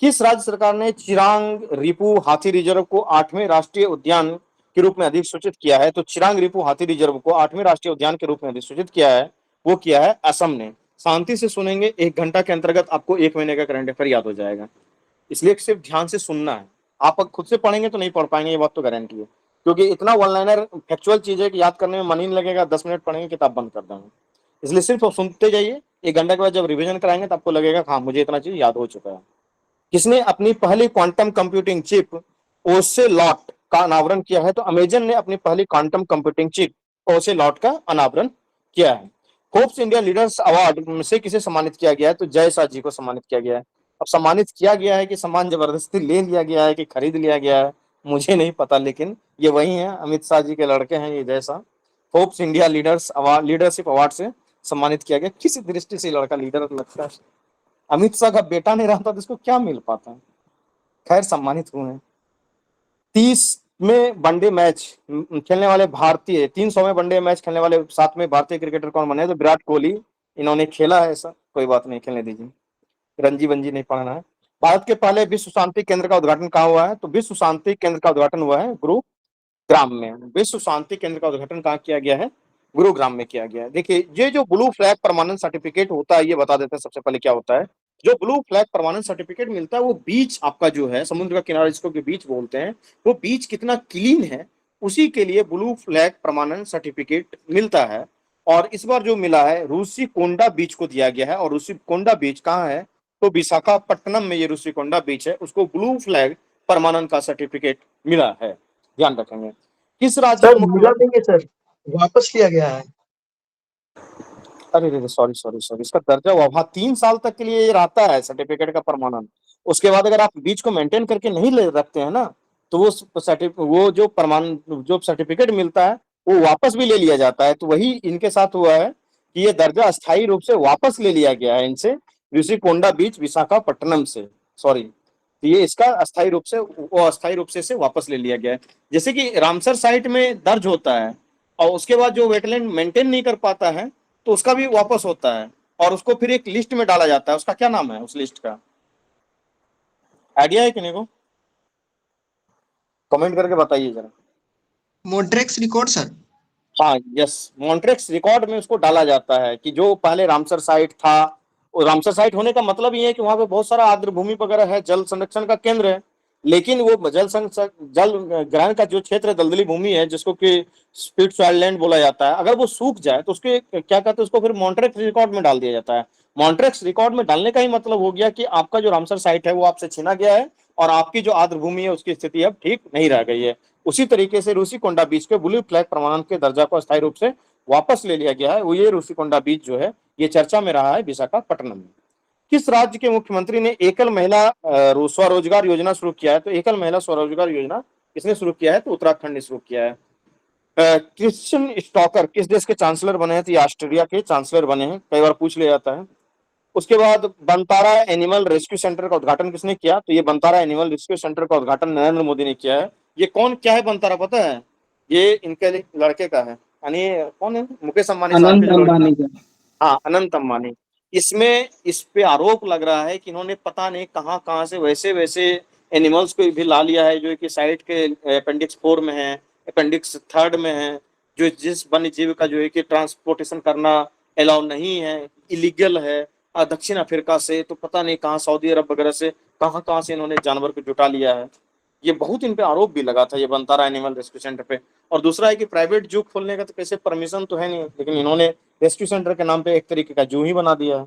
किस राज्य सरकार ने चिरांग रिपू हाथी रिजर्व को 8वें राष्ट्रीय उद्यान के रूप में अधिसूचित किया है? तो चिरांग रिपू हाथी रिजर्व को 8वें राष्ट्रीय उद्यान के रूप में अधिसूचित किया है, वो किया है असम ने। शांति से सुनेंगे, 1 घंटा के अंतर्गत आपको 1 महीने का करंट अफेयर याद हो जाएगा, इसलिए सिर्फ ध्यान से सुनना है। आप खुद से पढ़ेंगे तो नहीं पढ़ पाएंगे, ये बात तो गारंटी है, क्योंकि इतना वन लाइनर फैक्चुअल चीज है कि याद करने में मन ही नहीं लगेगा। 10 मिनट पढ़ेंगे किताब बंद कर देंगे, इसलिए सिर्फ सुनते जाइए। 1 घंटे के बाद जब रिवीजन कराएंगे तो आपको लगेगा हाँ मुझे इतना चीज याद हो चुका है। किसने अपनी पहली क्वांटम कंप्यूटिंग चिप ओसेलॉट का अनावरण किया है? तो अमेजन ने अपनी पहली क्वांटम कंप्यूटिंग चिप ओसेलॉट का अनावरण किया है। फोर्ब्स इंडिया लीडर्स अवार्ड से किसे सम्मानित किया गया है? तो जय शाह जी को सम्मानित किया गया है। अब सम्मानित किया गया है कि सम्मान जबरदस्ती ले लिया गया है कि खरीद लिया गया है, मुझे नहीं पता, लेकिन ये वही है, अमित शाह जी के लड़के हैं ये Jay Shah. Forbes India leadership award से सम्मानित किया गया। किस दृष्टि से लड़का लीडर लगता है? अमित शाह का बेटा नहीं रहता तो इसको क्या मिल पाता? खैर सम्मानित हुए हैं। 30वें वनडे मैच खेलने वाले भारतीय 300वें वनडे मैच खेलने वाले 7वें भारतीय क्रिकेटर कौन बने? तो विराट कोहली, इन्होंने खेला है ऐसा, कोई बात नहीं, खेलने दीजिए, रणजी वंजी नहीं पढ़ना है। भारत के पहले विश्व शांति केंद्र का उद्घाटन कहाँ हुआ है? तो विश्व शांति केंद्र का उद्घाटन हुआ है गुरुग्राम में। विश्व शांति केंद्र का उद्घाटन कहाँ किया गया है? गुरुग्राम में किया गया है। देखिए, ये जो ब्लू फ्लैग परमानेंट सर्टिफिकेट होता है, ये बता देते हैं सबसे पहले क्या होता है। जो ब्लू फ्लैग परमानेंट सर्टिफिकेट मिलता है, वो बीच आपका जो है समुद्र का किनारा जिसको कि बीच बोलते हैं, वो बीच कितना क्लीन है उसी के लिए ब्लू फ्लैग परमानेंट सर्टिफिकेट मिलता है। और इस बार जो मिला है रूसीकोंडा बीच को दिया गया है। और रूसीकोंडा बीच कहाँ है? तो विशाखापट्टनम में ये रूसीकोंडा बीच है, उसको ब्लू फ्लैग परमानेंट का सर्टिफिकेट मिला है, ध्यान रखेंगे। किस राज्य सर के मिला मुख्यमंत्री? नहीं है सर, वापस लिया गया है। अरे सॉरी सॉरी सॉरी, इसका दर्जा हुआ, हाँ 3 साल तक के लिए ये रहता है सर्टिफिकेट का प्रमाणन। उसके बाद अगर आप बीच को मेंटेन करके नहीं ले रखते हैं ना, तो वो जो सर्टिफिकेट मिलता है वो वापस भी ले लिया जाता है। तो वही इनके साथ हुआ है कि ये दर्जा अस्थायी रूप से वापस ले लिया गया है इनसे, ऋषिकोंडा बीच विशाखापट्टनम से, सॉरी, तो ये इसका अस्थायी रूप से वो अस्थायी रूप से इसे वापस ले लिया गया है। जैसे कि रामसर साइट में दर्ज होता है और उसके बाद जो वेटलैंड मेंटेन नहीं कर पाता है तो उसका भी वापस होता है और उसको फिर एक लिस्ट में डाला जाता है। उसका क्या नाम है उस लिस्ट का? आइडिया है कि नहीं को? कमेंट करके बताइए जरा। मोड्रेक्स रिकॉर्ड सर। हाँ यस, मॉन्ट्रेक्स रिकॉर्ड में उसको डाला जाता है कि जो पहले रामसर साइट था, और रामसर साइट होने का मतलब ये है कि वहां पे बहुत सारा आर्द्र भूमि वगैरह है, जल संरक्षण का केंद्र है। लेकिन वो जल ग्रहण का जो क्षेत्र है, दलदली भूमि है, जिसको कि स्पिट्स आइलैंड बोला जाता है, अगर वो सूख जाए तो उसके क्या कहते हैं, उसको फिर मॉन्ट्रेक्स रिकॉर्ड में डाल दिया जाता है। मॉन्ट्रेक्स रिकॉर्ड में डालने का ही मतलब हो गया कि आपका जो रामसर साइट है वो आपसे छीना गया है और आपकी जो आर्द्र भूमि है उसकी स्थिति अब ठीक नहीं रह गई है। उसी तरीके से रूसीकोंडा बीच के ब्लू फ्लैग प्रमाणन के दर्जा को अस्थायी रूप से वापस ले लिया गया है। वो ये रूसीकोंडा बीच जो है ये चर्चा में रहा है विशाखापट्टनम में। किस राज्य के मुख्यमंत्री ने एकल महिला स्वरोजगार योजना शुरू किया है? तो एकल महिला स्वरोजगार योजना किसने शुरू किया है? तो उत्तराखंड ने शुरू किया है। क्रिश्चियन स्टॉकर किस देश के चांसलर बने हैं? तो ये ऑस्ट्रेलिया के चांसलर बने हैं, कई बार पूछ लिया जाता है। उसके बाद बनतारा एनिमल रेस्क्यू सेंटर का उद्घाटन किसने किया? तो ये बनतारा एनिमल रेस्क्यू सेंटर का उद्घाटन नरेंद्र मोदी ने किया है। ये कौन क्या है बनतारा पता है? ये इनके लड़के का है, यानी कौन है, मुकेश अंबानी साहब अनंत के जो लड़के, अंबानी का। हाँ अनंत अंबानी। इसमें इस पे आरोप लग रहा है कि इन्होंने पता नहीं कहाँ कहाँ से वैसे वैसे एनिमल्स को भी ला लिया है जो कि साइट के अपेंडिक्स 4 में है, अपेंडिक्स 3 में है, जो जिस वन्य जीव का जो है कि ट्रांसपोर्टेशन करना अलाउ नहीं है, इलीगल है। दक्षिण अफ्रीका से तो पता नहीं कहाँ, सऊदी अरब वगैरह से कहाँ कहाँ से इन्होंने जानवर को जुटा लिया है। ये बहुत इन पे आरोप भी लगा था ये बनतारा एनिमल रेस्क्यू सेंटर पे। और दूसरा है कि प्राइवेट जू खोलने का तो कैसे परमिशन तो है नहीं, लेकिन इन्होंने रेस्क्यू सेंटर के नाम पे एक तरीके का जू ही बना दिया है।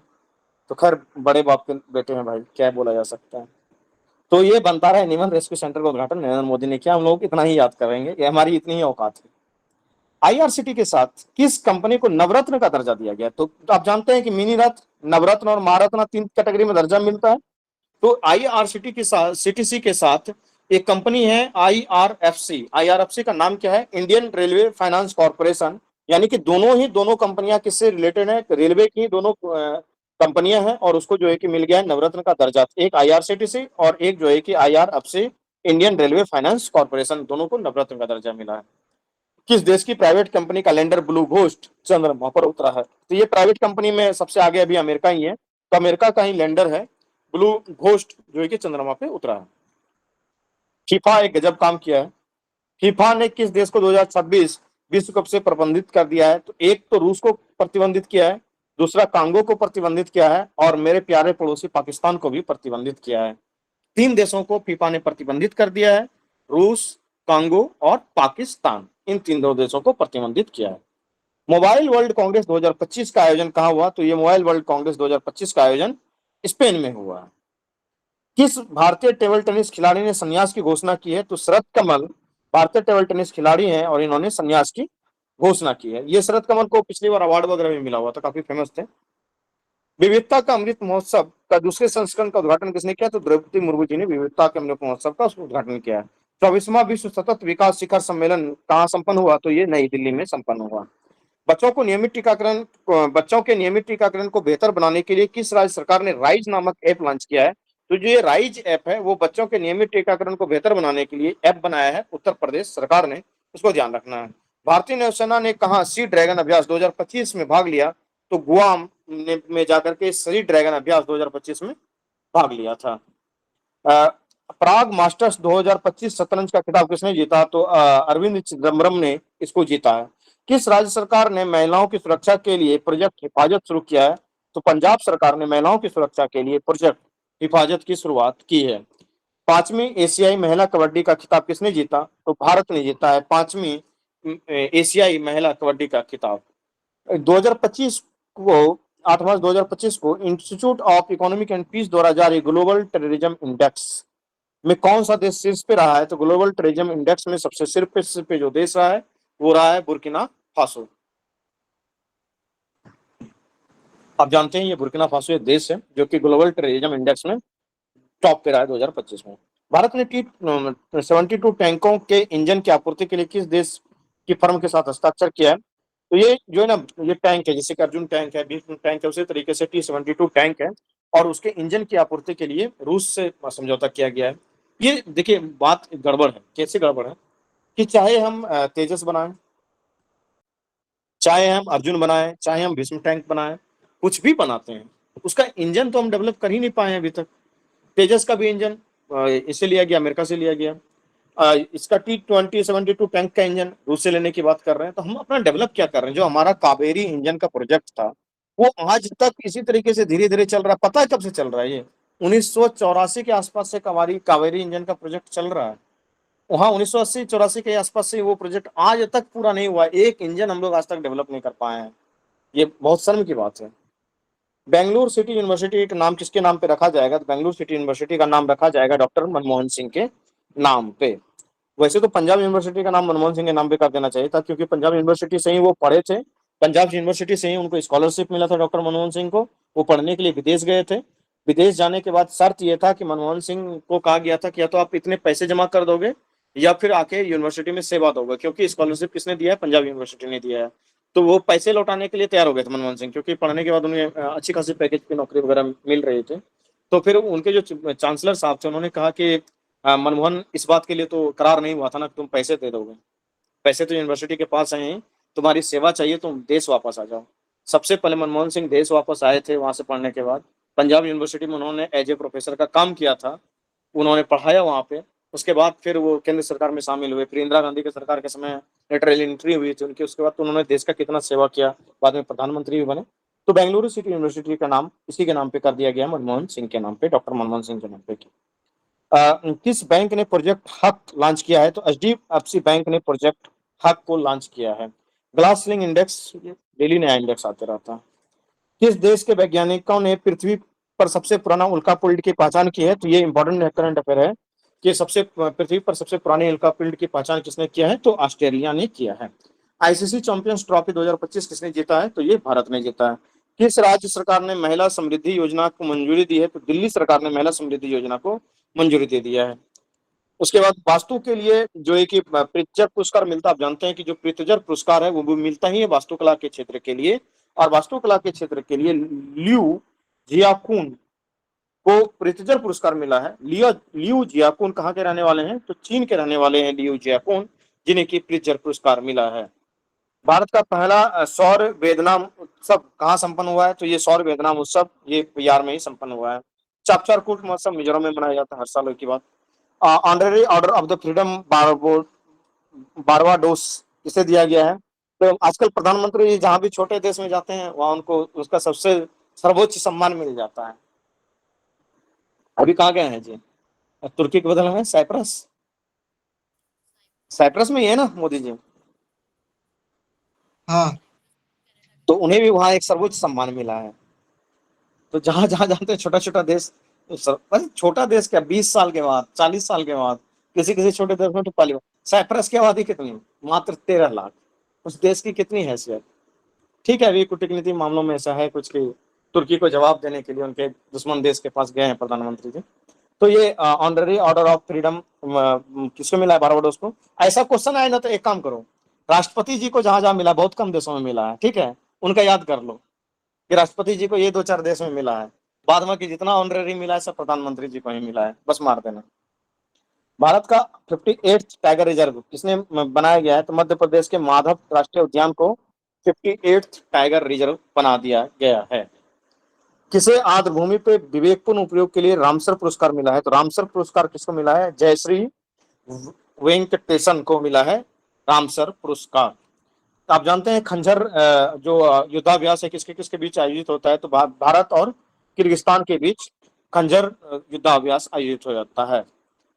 तो खैर बड़े बाप के बेटे हैं भाई, क्या बोला जा सकता है। तो ये बनतारा एनिमल रेस्क्यू सेंटर का उद्घाटन नरेंद्र मोदी ने किया। हम लोग इतना ही याद करेंगे, ये हमारी इतनी ही औकात है। आईआरसीटी के साथ किस कंपनी को नवरत्न का दर्जा दिया गया? तो आप जानते हैं कि मिनी रत्न, नवरत्न और महारत्न 3 कैटेगरी में दर्जा मिलता है। तो आईआरसीटी के साथ, सीटीसी के साथ एक कंपनी है आईआरएफसी। आईआरएफसी का नाम क्या है? Indian railway finance corporation. यानी कि दोनों कंपनियां किससे रिलेटेड है? रेलवे की दोनों कंपनियां हैं और उसको जो है कि मिल गया है नवरत्न का दर्जा। एक आईआरसीटीसी और एक जो है कि IRFC, Indian railway finance corporation, दोनों को नवरत्न का दर्जा मिला है। किस देश की प्राइवेट कंपनी का लैंडर ब्लू घोस्ट चंद्रमा पर उतरा है? तो ये प्राइवेट कंपनी में सबसे आगे अभी अमेरिका ही है, तो अमेरिका का ही लैंडर है ब्लू घोस्ट जो है कि चंद्रमा पे उतरा है। फीफा एक गजब काम किया है। फीफा ने किस देश को 2026 विश्व कप से प्रतिबंधित कर दिया है? तो एक तो रूस को प्रतिबंधित किया है, दूसरा कांगो को प्रतिबंधित किया है और मेरे प्यारे पड़ोसी पाकिस्तान को भी प्रतिबंधित किया है। 3 देशों को फीफा ने प्रतिबंधित कर दिया है, रूस, कांगो और पाकिस्तान। इन 3 देशों को प्रतिबंधित किया है। मोबाइल वर्ल्ड कांग्रेस 2025 का आयोजन कहाँ हुआ? तो ये मोबाइल वर्ल्ड कांग्रेस 2025 का आयोजन स्पेन में हुआ है। किस भारतीय टेबल टेनिस खिलाड़ी ने संन्यास की घोषणा की है? तो शरद कमल भारतीय टेबल टेनिस खिलाड़ी हैं और इन्होंने संन्यास की घोषणा की है। ये शरद कमल को पिछली बार अवार्ड वगैरह भी मिला हुआ था, काफी फेमस थे। विविधता का अमृत महोत्सव का दूसरे संस्करण का उद्घाटन किसने किया? तो द्रौपदी मुर्मू जी ने विविधता के अमृत महोत्सव का उद्घाटन किया है। 24वां विश्व सतत विकास शिखर सम्मेलन कहाँ संपन्न हुआ? तो ये नई दिल्ली में संपन्न हुआ। बच्चों के नियमित टीकाकरण को बेहतर बनाने के लिए किस राज्य सरकार ने राइज नामक ऐप लॉन्च किया है? तो जो ये राइज ऐप है वो बच्चों के नियमित टीकाकरण को बेहतर बनाने के लिए ऐप बनाया है उत्तर प्रदेश सरकार ने, उसको ध्यान रखना है। भारतीय नौसेना ने कहा सी ड्रैगन अभ्यास 2025 में भाग लिया? तो गुआम में जाकर के सी ड्रैगन अभ्यास 2025 में भाग लिया था। प्राग मास्टर्स 2025 शतरंज का खिताब किसने जीता? तो अरविंद चिदम्बरम ने इसको जीता है। किस राज्य सरकार ने महिलाओं की सुरक्षा के लिए प्रोजेक्ट हिफाजत शुरू किया है? तो पंजाब सरकार ने महिलाओं की सुरक्षा के लिए प्रोजेक्ट हिफाजत की शुरुआत की है। 5वीं एशियाई महिला कबड्डी का खिताब किसने जीता? तो भारत ने जीता है 5वीं एशियाई महिला कबड्डी का खिताब। 2025 को 8 मार्च 2025 को Institute of Economic and Peace द्वारा जारी ग्लोबल टेररिज्म इंडेक्स में कौन सा देश शीर्ष पे रहा है? तो ग्लोबल टेररिज्म इंडेक्स में सबसे शीर्ष पे जो देश रहा है वो रहा है बुर्किना फासो। आप जानते हैं ये बुर्किना फासो एक देश है जो कि ग्लोबल टेररिज्म इंडेक्स में टॉप पे रहा है 2025 में। भारत ने T-72 टैंकों के इंजन की आपूर्ति के लिए किस देश की फर्म के साथ हस्ताक्षर किया है? तो ये जो है ना, ये टैंक है जैसे कि अर्जुन टैंक है, भीष्म टैंक है, उसी तरीके से T-72 टैंक है और उसके इंजन की आपूर्ति के लिए रूस से समझौता किया गया है। ये देखिए बात गड़बड़ है। कैसे गड़बड़ है कि चाहे हम तेजस बनाएं, चाहे हम अर्जुन बनाएं, चाहे हम भीष्म टैंक बनाएं, कुछ भी बनाते हैं, उसका इंजन तो हम डेवलप कर ही नहीं पाए अभी तक। तेजस का भी इंजन इससे लिया गया, अमेरिका से लिया गया। इसका T-72 टैंक का इंजन रूस से लेने की बात कर रहे हैं। तो हम अपना डेवलप क्या कर रहे हैं? जो हमारा कावेरी इंजन का प्रोजेक्ट था वो आज तक इसी तरीके से धीरे धीरे चल रहा है। पता है कब से चल रहा है ये? 1984 के आसपास से कावेरी इंजन का प्रोजेक्ट चल रहा है। वहाँ 1980-84 के आसपास से वो प्रोजेक्ट आज तक पूरा नहीं हुआ, एक इंजन हम लोग आज तक डेवलप नहीं कर पाए हैं। ये बहुत शर्म की बात है। बेंगलुरु सिटी यूनिवर्सिटी का नाम किसके नाम पे रखा जाएगा? तो बेंगलुरु सिटी यूनिवर्सिटी का नाम रखा जाएगा डॉक्टर मनमोहन सिंह के नाम पे। वैसे तो पंजाब यूनिवर्सिटी का नाम मनमोहन सिंह के नाम पे कर देना चाहिए था, क्योंकि पंजाब यूनिवर्सिटी से ही वो पढ़े थे। पंजाब यूनिवर्सिटी से ही उनको स्कॉलरशिप मिला था डॉक्टर मनमोहन सिंह को। वो पढ़ने के लिए विदेश गए थे। विदेश जाने के बाद शर्त ये था कि मनमोहन सिंह को कहा गया था कि या तो आप इतने पैसे जमा कर दोगे या फिर आके यूनिवर्सिटी में सेवा दोगे, क्योंकि स्कॉलरशिप किसने दिया है? पंजाब यूनिवर्सिटी ने दिया है। तो वो पैसे लौटाने के लिए तैयार हो गए थे मनमोहन सिंह, क्योंकि पढ़ने के बाद उन्हें अच्छी खासी पैकेज की नौकरी वगैरह मिल रही थी। तो फिर उनके जो चांसलर साहब थे उन्होंने कहा कि मनमोहन, इस बात के लिए तो करार नहीं हुआ था ना कि तुम पैसे दे दोगे, पैसे तो यूनिवर्सिटी के पास हैं, तुम्हारी सेवा चाहिए, तुम देश वापस आ जाओ। सबसे पहले मनमोहन सिंह देश वापस आए थे वहां से पढ़ने के बाद। पंजाब यूनिवर्सिटी में उन्होंने एज ए प्रोफेसर का काम किया था, उन्होंने पढ़ाया वहाँ पे। उसके बाद फिर वो केंद्र सरकार में शामिल हुए। फिर इंदिरा गांधी के सरकार के समय लेटरल एंट्री हुई थी उनकी। उसके बाद तो उन्होंने देश का कितना सेवा किया, बाद में प्रधानमंत्री भी बने। तो बेंगलुरु सिटी यूनिवर्सिटी का नाम इसी के नाम पे कर दिया गया, मनमोहन सिंह के नाम पे, डॉक्टर मनमोहन सिंह के नाम पे। किस बैंक ने प्रोजेक्ट हक लॉन्च किया है? तो एचडीएफसी बैंक ने प्रोजेक्ट हक को लॉन्च किया है। ग्लासलिंग इंडेक्स डेली नया इंडेक्स आते रहता है। किस देश के वैज्ञानिकों ने पृथ्वी पर सबसे पुराना उल्कापिंड की पहचान की है? तो ये इंपॉर्टेंट करंट अफेयर है कि पृथ्वी पर सबसे पुराने उल्कापिंड की पहचान किसने किया है? तो ऑस्ट्रेलिया ने किया है। आईसीसी चैंपियंस ट्रॉफी 2025 किसने जीता है? तो ये भारत ने जीता है। किस राज्य सरकार ने महिला समृद्धि योजना को मंजूरी दी है? तो दिल्ली सरकार ने महिला समृद्धि योजना को मंजूरी दे दिया है। उसके बाद वास्तु के लिए जो एक प्रित्जर पुरस्कार मिलता है, आप जानते हैं कि जो प्रित्जर पुरस्कार है वो मिलता ही है वास्तुकला के क्षेत्र के लिए। और वास्तुकला के क्षेत्र के लिए लियू जियाकुन को प्रित्जर पुरस्कार मिला है। लियू जियाकुन कहाँ के रहने वाले हैं? तो चीन के रहने वाले हैं लियू जियाकुन, जिन्हें की प्रित्जर पुरस्कार मिला है। भारत का पहला सौर वेदनाम उत्सव कहाँ संपन्न हुआ है? तो ये सौर वेदनाम उत्सव ये बिहार में ही संपन्न हुआ है। चापचारकूट महोत्सव मिजोरम में मनाया जाता है हर साल की बात। Honorary order of the freedom Barbados इसे दिया गया है। तो आजकल प्रधानमंत्री जहां भी छोटे देश में जाते हैं वहां उनको उसका सबसे सर्वोच्च सम्मान मिल जाता है। अभी कहाँ गए हैं जी? तुर्की के बदले में साइप्रस। साइप्रस में ही है ना मोदी जी? हाँ। तो उन्हें भी वहां एक सर्वोच्च सम्मान मिला है। तो जहां जहां जाते हैं छोटा छोटा देश, तो छोटा देश क्या, 20 साल के बाद, 40 साल के बाद किसी किसी छोटे देश में तो पहली बार। साइप्रस की आबादी कितनी? मात्र 13 लाख। उस देश की कितनी हैसियत। ठीक है, अभी कूटनीति मामलों में ऐसा है कुछ कि तुर्की को जवाब देने के लिए उनके दुश्मन देश के पास गए हैं प्रधानमंत्री जी। तो ये ऑनरेरी ऑर्डर ऑफ फ्रीडम किसको मिला है? बारबाडोस को। ऐसा क्वेश्चन आए ना तो एक काम करो, राष्ट्रपति जी को जहां जहां मिला, बहुत कम देशों में मिला है, ठीक है, उनका याद कर लो कि राष्ट्रपति जी को ये 2-4 देश में मिला है। बाद में कि जितना ऑनरेरी मिला है सब प्रधानमंत्री जी को ही मिला है, बस मार देना। भारत का 58th टाइगर रिजर्व किसने बनाया गया है? तो मध्य प्रदेश के माधव राष्ट्रीय उद्यान को 58th टाइगर रिजर्व बना दिया गया है। किसे आर्द्र भूमि पे विवेकपूर्ण उपयोग के लिए रामसर पुरस्कार मिला है? तो रामसर पुरस्कार किसको मिला है? जयश्री वेंकटेशन को मिला है रामसर पुरस्कार। तो आप जानते हैं खंजर जो युद्धाभ्यास है किसके किसके बीच आयोजित होता है? तो भारत और किर्गिस्तान के बीच खंजर युद्धाभ्यास आयोजित हो जाता है।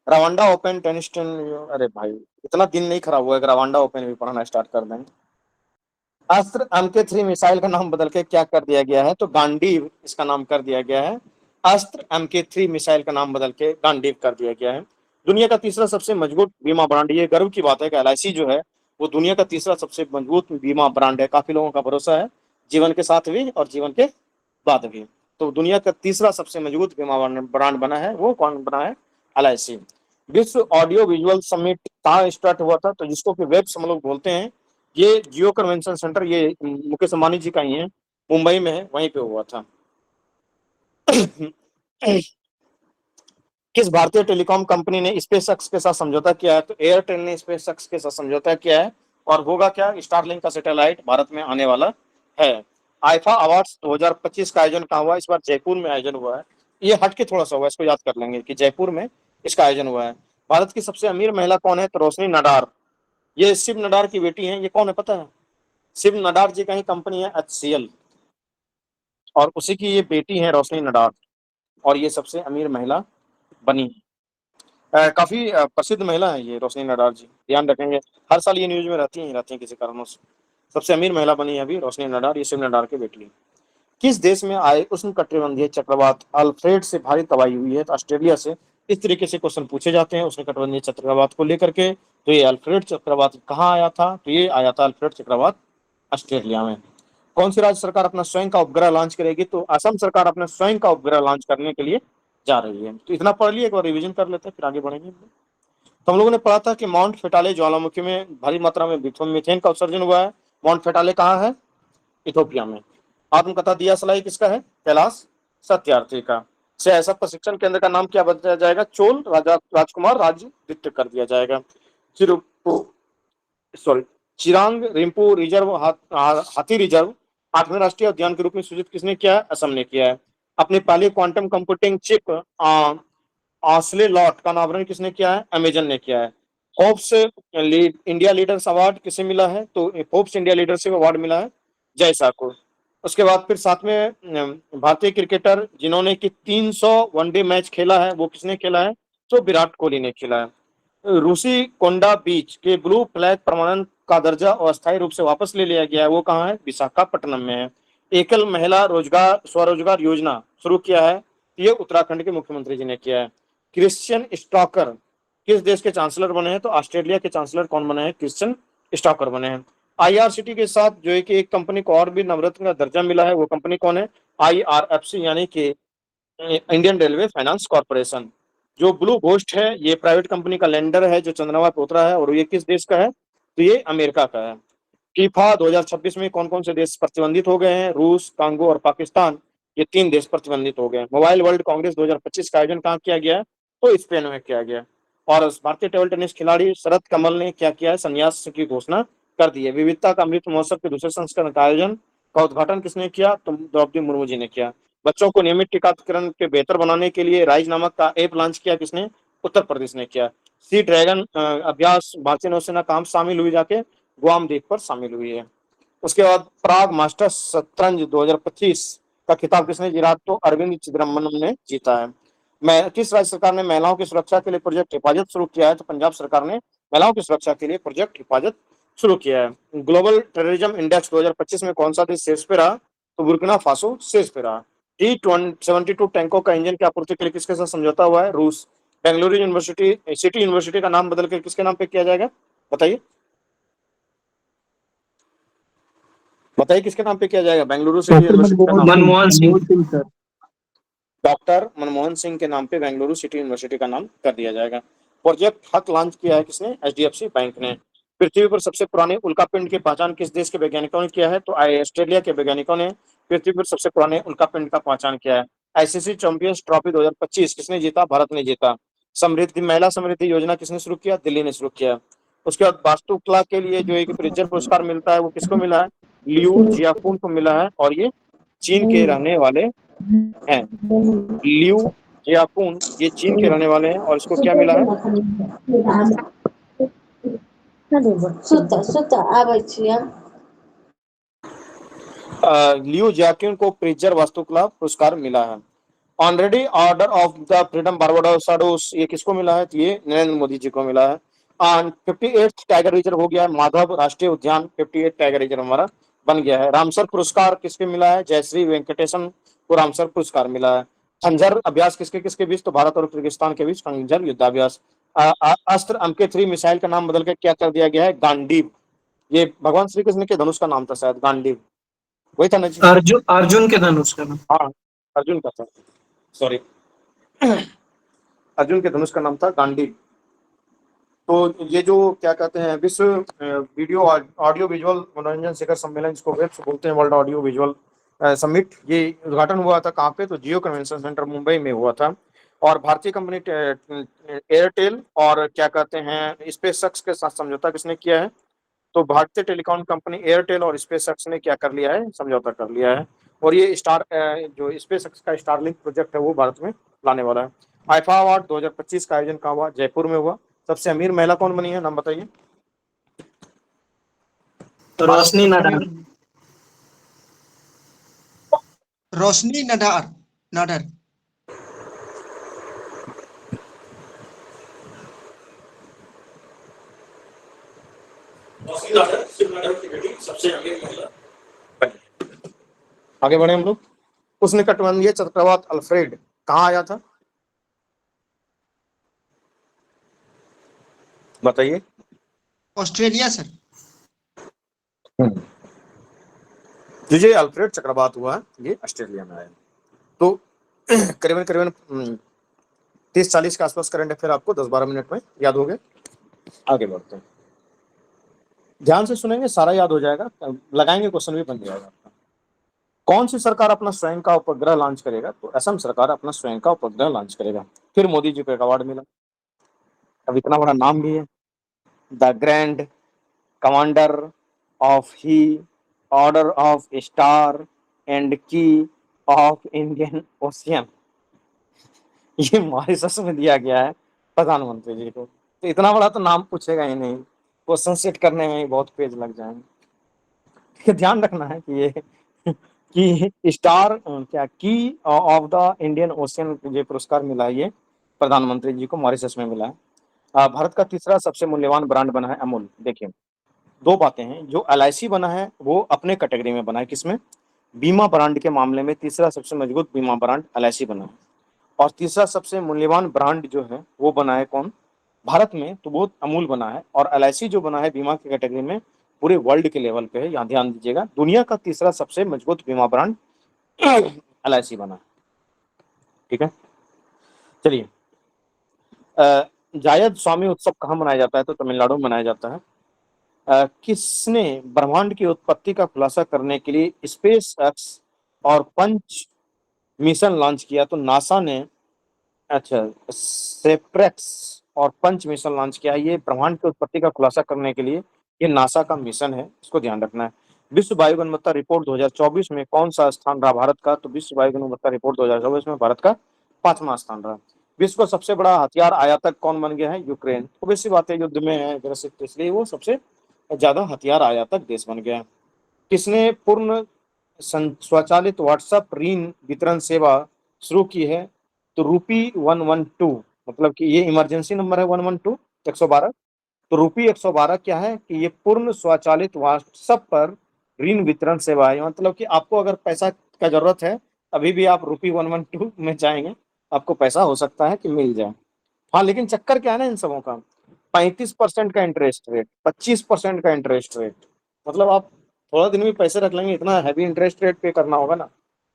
रवांडा ओपन टेनिस अरे भाई इतना दिन नहीं खराब हुआ है, रवांडा ओपन भी पढ़ना स्टार्ट कर देंगे। अस्त्र MK3 मिसाइल का नाम बदल के क्या कर दिया गया है? तो गांडीव इसका नाम कर दिया गया है। अस्त्र MK3 मिसाइल का नाम बदल के गांडीव कर दिया गया है। दुनिया का तीसरा सबसे मजबूत बीमा ब्रांड, ये गर्व की बात है कि LIC जो है वो दुनिया का तीसरा सबसे मजबूत बीमा ब्रांड है। काफी लोगों का भरोसा है जीवन के साथ भी और जीवन के बाद भी। तो दुनिया का तीसरा सबसे मजबूत बीमा ब्रांड बना है, वो कौन बना है? LIC। विश्व ऑडियो विजुअल समिट कहाँ स्टार्ट हुआ था? तो जिसको कि वेब्स हम लोग बोलते हैं, ये जियो कन्वेंशन सेंटर, ये मुकेश अंबानी जी का ही है, मुंबई में है, वहीं पे हुआ था। किस भारतीय टेलीकॉम कंपनी ने स्पेसएक्स के साथ समझौता किया है? तो एयरटेल ने स्पेसएक्स के साथ समझौता किया है। और होगा क्या? स्टारलिंक का सैटेलाइट भारत में आने वाला है। आईफा अवार्ड्स 2025 का आयोजन कहाँ हुआ? इस बार जयपुर में आयोजन हुआ है। ये हट के थोड़ा सा हुआ, इसको याद कर लेंगे कि जयपुर में इसका आयोजन हुआ है। भारत की सबसे अमीर महिला कौन है? तो रोशनी नडार। ये शिव नडार की बेटी है। ये कौन है पता है? शिव नडार जी का ही कंपनी है HCL, और उसी की ये बेटी है रोशनी नडार। और ये सबसे अमीर महिला बनी। काफी प्रसिद्ध महिला है ये रोशनी नडार जी, ध्यान रखेंगे, हर साल ये न्यूज में रहती हैं किसी कारणों से। सबसे अमीर महिला बनी है अभी रोशनी नडार, ये शिव नडार के बेटी है। किस देश में आए उष्णकटिबंधीय चक्रवात अल्फ्रेड से भारी तबाही हुई है? तो ऑस्ट्रेलिया से। इस तरीके से क्वेश्चन पूछे जाते हैं उष्णकटिबंधीय चक्रवात को लेकर के। तो ये अल्फ्रेड चक्रवात कहाँ आया था? तो ये आया था अल्फ्रेड चक्रवात ऑस्ट्रेलिया में। कौन सी राज्य सरकार अपना स्वयं का उपग्रह लॉन्च करेगी? तो असम सरकार अपना स्वयं का उपग्रह लॉन्च करने के लिए जा रही है। तो इतना पढ़ लिए, एक बार रिवीजन कर लेते हैं फिर आगे बढ़ेंगे। तो हम लोगों ने पढ़ा था कि माउंट फेटाले ज्वालामुखी में भारी मात्रा में मीथेन का उत्सर्जन हुआ है। माउंट फेटाले कहाँ है? इथोपिया में। आत्मकथा दिया सलाई किसका है? कैलाश सत्यार्थी का। ऐसा प्रशिक्षण केंद्र का नाम क्या बताया जाएगा? चोल राजकुमार राज्य द्वितीय कर दिया जाएगा। चिरांग रिम्पू रिजर्व हाथी रिजर्व 8वें राष्ट्रीय उद्यान के रूप में सूचित किसने किया है? असम ने किया है। अपनी पहली क्वांटम कंप्यूटिंग चिप ऑस्लेलॉट का अनावरण किसने किया है? अमेजन ने किया है। फोर्ब्स इंडिया लीडर्स अवार्ड किसे मिला है? तो फोर्ब्स इंडिया लीडरशिप अवार्ड मिला है जय शाह को। उसके बाद फिर साथ में भारतीय क्रिकेटर जिन्होंने कि 300 वनडे मैच खेला है वो किसने खेला है? तो विराट कोहली ने खेला है। रूसी कोंडा बीच के ब्लू फ्लैग प्रमाणन का दर्जा अस्थायी रूप से वापस ले लिया गया है, वो कहाँ है? विशाखापट्टनम में है। एकल महिला रोजगार स्वरोजगार योजना शुरू किया है, ये उत्तराखंड के मुख्यमंत्री जी ने किया है। क्रिश्चियन स्टॉकर किस देश के चांसलर बने हैं? तो ऑस्ट्रेलिया के चांसलर कौन बने हैं? क्रिश्चियन स्टॉकर बने हैं। आईआरसीटी के साथ जो है कि एक कंपनी को और भी नवरत्न का दर्जा मिला है, वो कंपनी कौन है? आईआरएफसी यानी कि इंडियन रेलवे फाइनेंस कॉर्पोरेशन। जो ब्लू घोस्ट है ये प्राइवेट कंपनी का लैंडर है जो चंद्रमा पर उतरा है, और ये किस देश का है? तो ये अमेरिका का है। फीफा 2026 में कौन कौन से देश प्रतिबंधित हो गए हैं? रूस, कांगो और पाकिस्तान, ये 3 देश प्रतिबंधित हो गए हैं। मोबाइल वर्ल्ड कांग्रेस 2025 का आयोजन कहाँ किया गया है? तो स्पेन में किया गया। और भारतीय टेबल टेनिस खिलाड़ी शरद कमल ने क्या किया है? संन्यास की घोषणा कर दी है। विविधता का अमृत महोत्सव के दूसरे संस्करण का आयोजन का उद्घाटन किसने किया? तो द्रौपदी मुर्मू जी ने किया। बच्चों को नियमित टीकाकरण के बेहतर बनाने के लिए राइज नामक का ऐप लॉन्च किया किसने? उत्तर प्रदेश ने किया। सी ड्रैगन अभ्यास भारतीय नौसेना काम शामिल हुई, जाके गुआम द्वीप पर शामिल हुई है। उसके बाद प्राग मास्टर्स शतरंज 2025 का खिताब किसने जीता? तो अरविंद चिदम्बरम ने जीता है। मैं किस राज्य सरकार ने महिलाओं की सुरक्षा के लिए प्रोजेक्ट हिफाजत शुरू किया है? तो पंजाब सरकार ने महिलाओं की सुरक्षा के लिए प्रोजेक्ट हिफाजत शुरू किया है। ग्लोबल टेररिज्म इंडेक्स 2025 में कौन सा देश शीर्ष पे रहा? तो बुर्किना फासो शीर्ष पे रहा। T-72 टैंकों का इंजन की आपूर्ति के लिए किसके साथ समझौता हुआ है? रूस। बेंगलुरु यूनिवर्सिटी सिटी यूनिवर्सिटी का नाम बदल कर किसके नाम पे किया जाएगा? बताइए बताइए किसके नाम पे किया जाएगा? बेंगलुरु सिटी यूनिवर्सिटी का नाम मनमोहन सिंह सर। डॉक्टर मनमोहन सिंह के नाम पे बेंगलुरु सिटी यूनिवर्सिटी का नाम कर दिया जाएगा। प्रोजेक्ट हक लॉन्च किया है किसने? एचडीएफसी बैंक ने। पृथ्वी पर सबसे पुराने उल्कापिंड की पहचान किस देश के वैज्ञानिकों ने किया है? तो ऑस्ट्रेलिया के वैज्ञानिकों ने पृथ्वी पर सबसे पुराने उल्कापिंड का पहचान किया है। आईसीसी चैंपियंस ट्रॉफी 2025 किसने जीता? भारत ने जीता। समृद्धि महिला समृद्धि योजना किसने शुरू किया? दिल्ली ने शुरू किया। उसके बाद वास्तुकला के लिए जो एक प्रिज्जर पुरस्कार मिलता है वो किसको मिला है? लियू जियाकुन को मिला है, और ये चीन के रहने वाले हैं। लियू जियाकुन ये चीन के रहने वाले हैं, और इसको क्या मिला है? लियू जियाकुन को प्रिज्जर वास्तुकला पुरस्कार मिला है। Honorary order of the freedom Barbados ये किसको मिला है? तो ये नरेंद्र मोदी जी को मिला है। 58th टाइगर रिजर्व हो गया है माधव राष्ट्रीय उद्यान, 58 टाइगर रिजर्व हमारा बन गया है। रामसर पुरस्कार किसके मिला है? जयश्री वेंकटेशन को रामसर पुरस्कार मिला है। खंजर अभ्यास किसके किसके बीच? तो भारत और किर्गिस्तान के बीच खंजर युद्धाभ्यास। अस्त्र MK3 मिसाइल का नाम बदल कर क्या कर दिया गया है? गांडीव। ये भगवान श्री कृष्ण के धनुष का नाम था शायद, गांडीव वही था ना जी? अर्जुन के धनुष का नाम। हाँ अर्जुन का था, सॉरी अर्जुन के धनुष का नाम था गांडीव। तो ये जो क्या कहते हैं विश्व वीडियो ऑडियो विजुअल मनोरंजन शिखर सम्मेलन, जिसको वेब्स बोलते हैं, वर्ल्ड ऑडियो विजुअल समिट, ये उद्घाटन हुआ था कहाँ पे? तो जियो कन्वेंशन सेंटर मुंबई में हुआ था। और भारतीय कंपनी एयरटेल और क्या कहते हैं स्पेसएक्स के साथ समझौता किसने किया है? तो भारतीय टेलीकॉम कंपनी एयरटेल और स्पेसएक्स ने क्या कर लिया है? समझौता कर लिया है। और ये जो स्पेसएक्स का स्टारलिंक प्रोजेक्ट है वो भारत में लाने वाला है। आईफा अवार्ड 2025 का आयोजन कहाँ हुआ? जयपुर में हुआ। सबसे अमीर महिला कौन बनी है? नाम बताइए। रोशनी नडार। रोशनी नडार। नडार। आगे बढ़े हम लोग। उष्णकटिबंधीय चक्रवात अल्फ्रेड कहाँ आया था, बताइए। Australia sir. जो ये अल्फ्रेड चक्रवात हुआ है ये ऑस्ट्रेलिया में आया। तो करीबन करीबन 30-40 के आसपास करंट अफेयर आपको 10-12 मिनट में याद हो गए। आगे बढ़ते हैं, ध्यान से सुनेंगे सारा याद हो जाएगा, लगाएंगे क्वेश्चन भी बन जाएगा आपका। कौन सी सरकार अपना स्वयं का उपग्रह लॉन्च करेगा, तो असम सरकार अपना स्वयं का उपग्रह लॉन्च करेगा। फिर मोदी जी को एक अवार्ड मिला, अब इतना बड़ा नाम भी है, the grand commander of he order of star and की ऑफ इंडियन ओशियन, ये मॉरिशस में दिया गया है प्रधानमंत्री जी को। तो इतना बड़ा तो नाम पूछेगा ही नहीं, क्वेश्चन सेट करने में ही बहुत पेज लग जाएंगे। ध्यान रखना है कि ये कि स्टार क्या की ऑफ द इंडियन ओशियन ये पुरस्कार मिला है, ये प्रधानमंत्री जी को मॉरिशस में मिला है। भारत का तीसरा सबसे मूल्यवान ब्रांड बना है अमूल। देखिए दो बातें हैं, जो LIC बना है वो अपने कैटेगरी में बना है, किसमें, बीमा ब्रांड के मामले में तीसरा सबसे मजबूत बीमा ब्रांड LIC बना है। और तीसरा सबसे मूल्यवान ब्रांड जो है वो बना है कौन, भारत में, तो वो अमूल बना है। और LIC जो बना है बीमा की कैटेगरी में पूरे वर्ल्ड के लेवल पे है, यहाँ ध्यान दीजिएगा, दुनिया का तीसरा सबसे मजबूत बीमा ब्रांड LIC बना है। ठीक है, चलिए जायद स्वामी उत्सव कहाँ मनाया जाता है, तो तमिलनाडु में मनाया जाता है। किसने ब्रह्मांड की उत्पत्ति का खुलासा करने के लिए स्पेस एक्स और पंच मिशन लॉन्च किया, तो नासा ने, अच्छा, सेप्रेक्स और पंच मिशन लॉन्च किया है। ये ब्रह्मांड की उत्पत्ति का खुलासा करने के लिए ये नासा का मिशन है, इसको ध्यान रखना है। विश्व वायु गुणवत्ता रिपोर्ट 2024 में कौन सा स्थान रहा भारत का, तो विश्व वायु गुणवत्ता रिपोर्ट 2024 में भारत का 5वां स्थान रहा। विश्व का सबसे बड़ा हथियार आयातक कौन बन गया है, यूक्रेन। तो वैसी बात है, युद्ध में है ग्रसित, इसलिए वो सबसे ज्यादा हथियार आयातक देश बन गया। किसने पूर्ण स्वचालित व्हाट्सएप ऋण वितरण सेवा शुरू की है, तो रूपी 112, मतलब कि ये इमरजेंसी नंबर है 112 112। तो रूपी 112 क्या है कि ये पूर्ण स्वचालित व्हाट्सएप पर ऋण वितरण सेवा है, मतलब कि आपको अगर पैसा का जरूरत है अभी भी आप रूपी 112 में जाएंगे, आपको पैसा हो सकता है कि मिल जाए। हाँ लेकिन चक्कर क्या है ना इन सबों का, 35% का इंटरेस्ट रेट, 25% का इंटरेस्ट रेट, मतलब आप थोड़ा दिन में पैसे रख लेंगे, इतना हैवी इंटरेस्ट रेट पे करना होगा ना,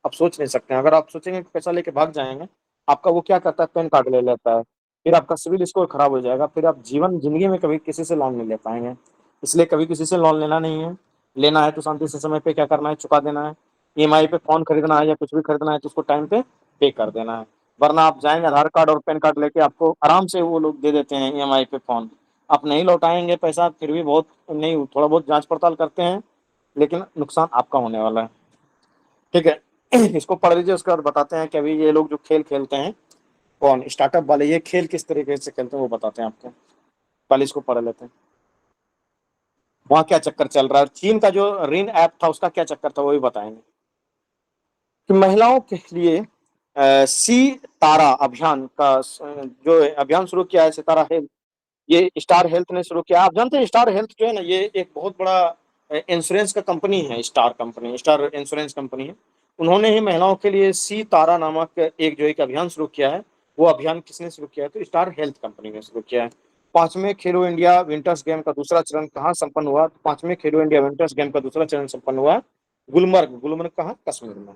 आप सोच नहीं सकते हैं। अगर आप सोचेंगे कि पैसा लेके भाग जाएंगे, आपका वो क्या करता है, पैन कार्ड ले लेता है, फिर आपका सिविल स्कोर खराब हो जाएगा, फिर आप जिंदगी में कभी किसी से लोन नहीं ले पाएंगे। इसलिए कभी किसी से लोन लेना नहीं है, लेना है तो शांति से समय पे क्या करना है, चुका देना है। EMI पे फोन खरीदना है या कुछ भी खरीदना है तो उसको टाइम पे पे कर देना है, वरना आप जाएंगे आधार कार्ड और पैन कार्ड लेके, आपको आराम से वो लोग दे देते हैं EMI पे फोन, आप नहीं लौटाएंगे पैसा, फिर भी बहुत नहीं, थोड़ा बहुत जांच पड़ताल करते हैं, लेकिन नुकसान आपका होने वाला है। ठीक है, इसको पढ़ लीजिए, उसके बाद बताते हैं कि अभी ये लोग जो खेल खेलते हैं, कौन स्टार्टअप वाले, ये खेल किस तरीके से खेलते हैं वो बताते हैं आपको, पहले इसको पढ़ लेते हैं। वहाँ क्या चक्कर चल रहा है, चीन का जो ऋण ऐप था उसका क्या चक्कर था वो भी बताएंगे। कि महिलाओं के लिए सी तारा अभियान का जो अभियान शुरू किया है, सितारा हेल्थ, ये स्टार हेल्थ ने शुरू किया। आप जानते हैं स्टार हेल्थ जो है ना, ये एक बहुत बड़ा इंश्योरेंस का कंपनी है, star company, star insurance company है। उन्होंने ही महिलाओं के लिए सी तारा नामक एक अभियान शुरू किया है। वो अभियान किसने शुरू किया है, तो स्टार हेल्थ कंपनी ने शुरू किया है। 5वें खेलो इंडिया विंटर्स गेम का दूसरा चरण कहाँ संपन्न हुआ, 5वें खेलो इंडिया विंटर्स गेम का दूसरा चरण संपन्न हुआ गुलमर्ग। गुलमर्ग कहाँ, कश्मीर में।